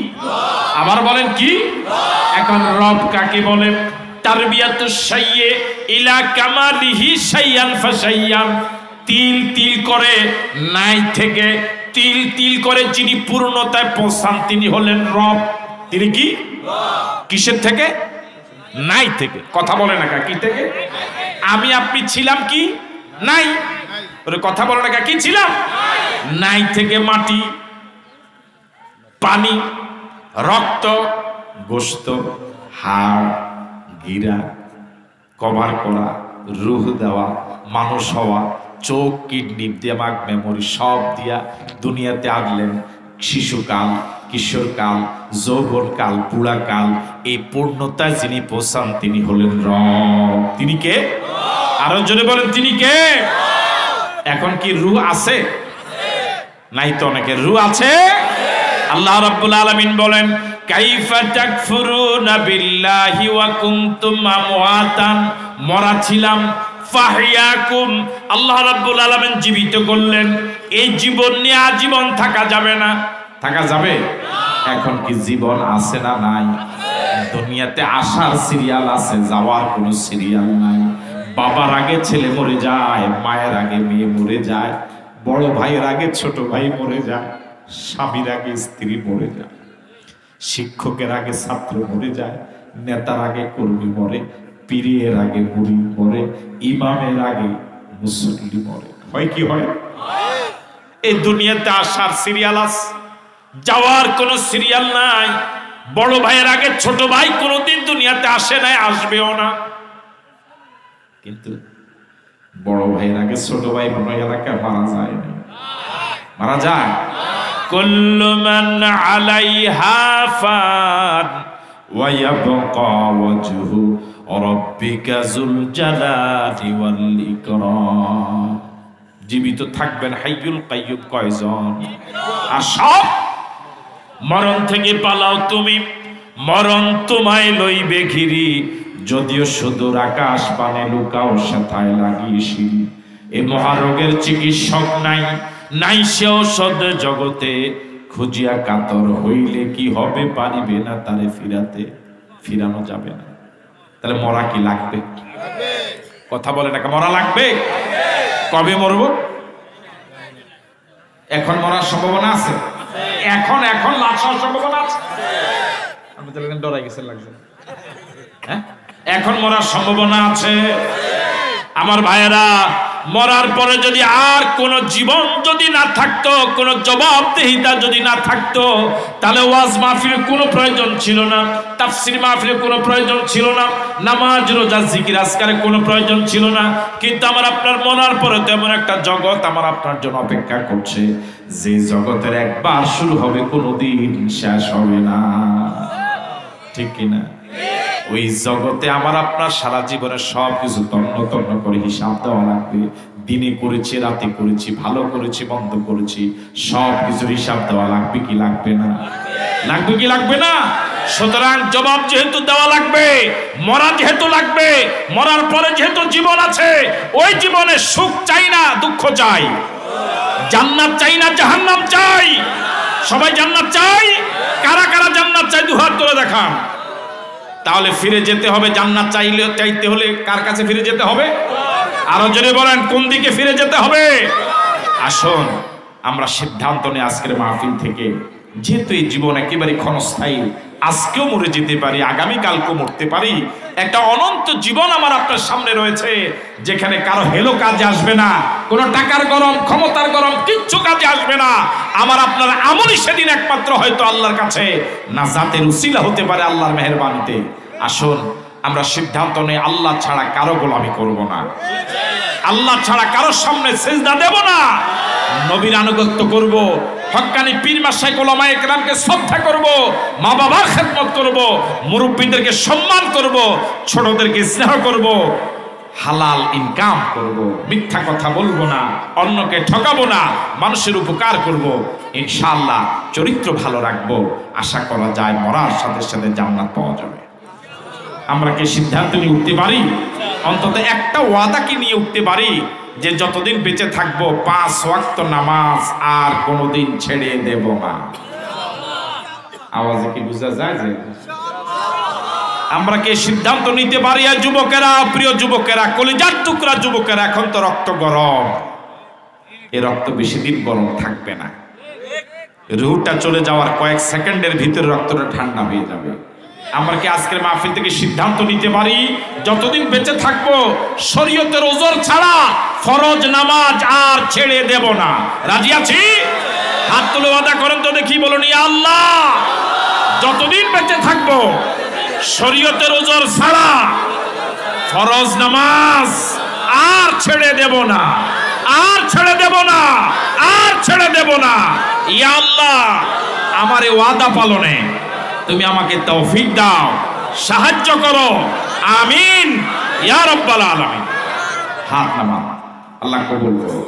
আবার বলেন কি? এখন রব কাকে বলে? তারবিয়াতুশ শাইয়ে ইলা কামালিহি শাইয়ান ফাশাইয়ান। তিল তিল করে নাই থেকে তিল তিল করে যিনি পূর্ণতায় পৌঁছান তিনি হলেন রব। তিনি কি? কিসের থেকে? নাই থেকে। কথা বলে না কি থেকে? আমি আপনি ছিলাম কি? নাই। ওরে কথা বলে না কি ছিলাম? নাই থেকে মাটি, পানি, রক্ত, গোশত, হাড়, গিরা, কভার করা, রুহ দেওয়া, মানুষ হওয়া, চোখ, কিডনি, দিমাগ, মেমোরি সব দিয়া দুনিয়াতে আনলেন। শিশুকাল, কিশোরকাল, যৌবনকাল, বুড়াকাল, এই পূর্ণতায় যিনি পৌঁছান তিনি হলেন রব। তিনি কে? আরো জোরে বলেন তিনি কে? এখন কি রূহ আছে? নাই তো। অনেকের রূহ আছে। আল্লাহ রাব্বুল আলামিন বলেন, কাইফা তাকফুরুনা বিল্লাহি ওয়া কুনতুম আমওয়াতান। মরা ছিলাম, ফাহিয়াকুম। আল্লাহ রাব্বুল আলামিন জীবিত করলেন। এই জীবন নিয়ে আজীবন থাকা যাবে না। থাকা যাবে? এখন কি জীবন আছে না নাই? দুনিয়াতে আসার সিরিয়াল আছে, যাওয়ার কোনো সিরিয়াল নাই। বাবার আগে ছেলে মরে যায়, মায়ের আগে মেয়ে মরে যায়, বড় ভাইয়ের আগে ছোট ভাই মরে যায়, স্বামীর আগে স্ত্রী মরে যায়, শিক্ষকের আগে ছাত্র মরে যায়, নেতার আগে কর্মী মরে, পীরের আগে মুরিদ মরে, ইমামের আগে মুসল্লি মরে। হয় কি হয়? এই দুনিয়াতে আসার সিরিয়াল আছে, যাওয়ার কোনো সিরিয়াল নাই। বড় ভাইয়ের আগে ছোট ভাই কোনোদিন দুনিয়াতে আসে নাই, আসবেও না। কিন্তু বড় ভাইয়ের আগে ছোট ভাই মনে এলাকায় মারা যায় না? মারা যায়। কুল্লু মান আলাইহা ফান ওয়া ইয়াবকা ওয়াজহু রাব্বিকা যুল জালালি ওয়াল ইকরাম। জীবিত থাকবেন হাইয়ুল কাইয়্যুম কয়জন? আর সব মরণ থেকে পালাও তুমি, মরণ তোমায় লইবে ঘিরি। যদিও সুদূর আকাশ পানে লুকাও সেথায় লাগিয়েছি। এই মহারোগের চিকিৎসক নাই, নাই সে ঔষধ জগতে। খুঁজিয়া কাতর হইলে কি হবে, পারিবে না তারে ফিরাতে, ফিরানো যাবে না। তাহলে মরা কি লাগবে? কথা বলে না, মরা লাগবে। কবে মরব? এখন মরার সম্ভাবনা আছে? এখন এখন লাশার সম্ভাবনা আছে? আমি তো ডরাই গেছে লাগছে। হ্যাঁ, এখন মরার সম্ভাবনা আছে। আমার ভাইয়েরা, মরার পরে যদি আর কোন জীবন যদি না থাকতো, কোন জবাবদিহিতা যদি না থাকতো, তাহলে ওয়াজ মাহফিলের কোনো প্রয়োজন ছিল না, তাফসীর মাহফিলের কোনো প্রয়োজন ছিল না, নামাজ রোজা জিকির আজকারের কোনো প্রয়োজন ছিল না। কিন্তু আমার আপনার মরার পরে তো এমন একটা জগৎ আমার আপনার জন্য অপেক্ষা করছে, যে জগতের একবার শুরু হবে কোনোদিন শেষ হবে না। ঠিক কিনা? ওই জগতে আমার আপনার সারা জীবনের সব কিছু তন্ন তন্ন করে হিসাব দেওয়া লাগবে। দিনে করেছি, রাতে করেছি, ভালো করেছি, মন্দ করেছি, সব কিছু হিসাব দেওয়া লাগবে কি লাগবে না? লাগবে কি লাগবে না? সুতরাং জবাব যেহেতু দেওয়া লাগবে, মরা যেহেতু লাগবে, মরার পরে যেহেতু জীবন আছে, ওই জীবনে সুখ চাই না দুঃখ চাই, জান্নাত চাই না জাহান্নাম চাই। সবাই জান্নাত চাই? কারা কারা জান্নাত চাই দুহাত তুলে দেখান। তাহলে ফিরে যেতে হবে। জান্নাত চাইতে হলে কার কাছে ফিরে যেতে হবে? আরো জোরে বলেন, কোন দিকে ফিরে যেতে হবে? আসুন আমরা সিদ্ধান্ত নিই আজকের মাহফিল থেকে, যেহেতু এই জীবন একেবারে ক্ষণস্থায়ী, আজকেও মরে যেতে পারি, আগামীকালকেও মরতে পারি। একটা অনন্ত জীবন আমার আপনার সামনে রয়েছে, যেখানে কারো হেলো কাজে আসবে না, কোনো টাকার গরম, ক্ষমতার গরম কিচ্ছু কাজে আসবে না। আমার আপনার আমলই সেদিন একমাত্র হয়তো আল্লাহর কাছে নাজাতের উসিলা হতে পারে আল্লাহর মেহেরবানিতে। আসুন আমরা সিদ্ধান্ত নেই, আল্লাহ ছাড়া কারো গোলামি করব না, আল্লাহ ছাড়া কারোর সামনে সিজদা দেব না, নবীর আনুগত্য করব, হক্কানি পীর মাশায়েখ উলামায়ে কেরামকে শ্রদ্ধা করব, মা বাবার খেদমত করব, মুরব্বীদেরকে সম্মান করব, ছোটদেরকে স্নেহ করব, হালাল ইনকাম করব, মিথ্যা কথা বলবো না, অন্যকে ঠকাবো না, মানুষের উপকার করব। ইনশাআল্লাহ চরিত্র ভালো রাখবো। আশা করা যায় মরার সাথে সাথে জান্নাত পাওয়া যাবে। আমরা কি সিদ্ধান্ত নিয়ে উঠতে পারি? অন্তত একটা ওয়াদা কি নিয়ে উঠতে পারি যে যতদিন বেঁচে থাকবো 5 ওয়াক্ত নামাজ আর কোনোদিন ছেড়ে দেব না। আওয়াজে কি বোঝা যায় যে আমরা কি সিদ্ধান্ত নিতে পারি? আর যুবকেরা, প্রিয় যুবকেরা, কলিজার টুকরা যুবকেরা, এখন তো রক্ত গরম, এই রক্ত বেশি দিন গরম থাকবে না। রুহটা চলে যাওয়ার কয়েক সেকেন্ডের ভিতরে রক্তটা ঠান্ডা হয়ে যাবে। আমরা কি আজকের মাহফিল থেকে সিদ্ধান্ত নিতে পারি যতদিন বেঁচে থাকবো শরীয়তের ওজর ছাড়া ফরজ নামাজ আর ছেড়ে দেব না? রাজি আছি? হাত তুলে ওয়াদা করেন তো দেখি, বলুন ইয়া আল্লাহ, যতদিন বেঁচে থাকবো শরীয়তের ওজর ছাড়া ফরজ নামাজ আর ছেড়ে দেব না, আর ছেড়ে দেব না, আর ছেড়ে দেব না। ইয়া আল্লাহ, আমার এই ওয়াদা পালনে তুমি আমাকে তৌফিক দাও, সাহায্য করো, আমিন ইয়া রাব্বাল আলামিন। হাত নামান, আল্লাহ কবুল করো।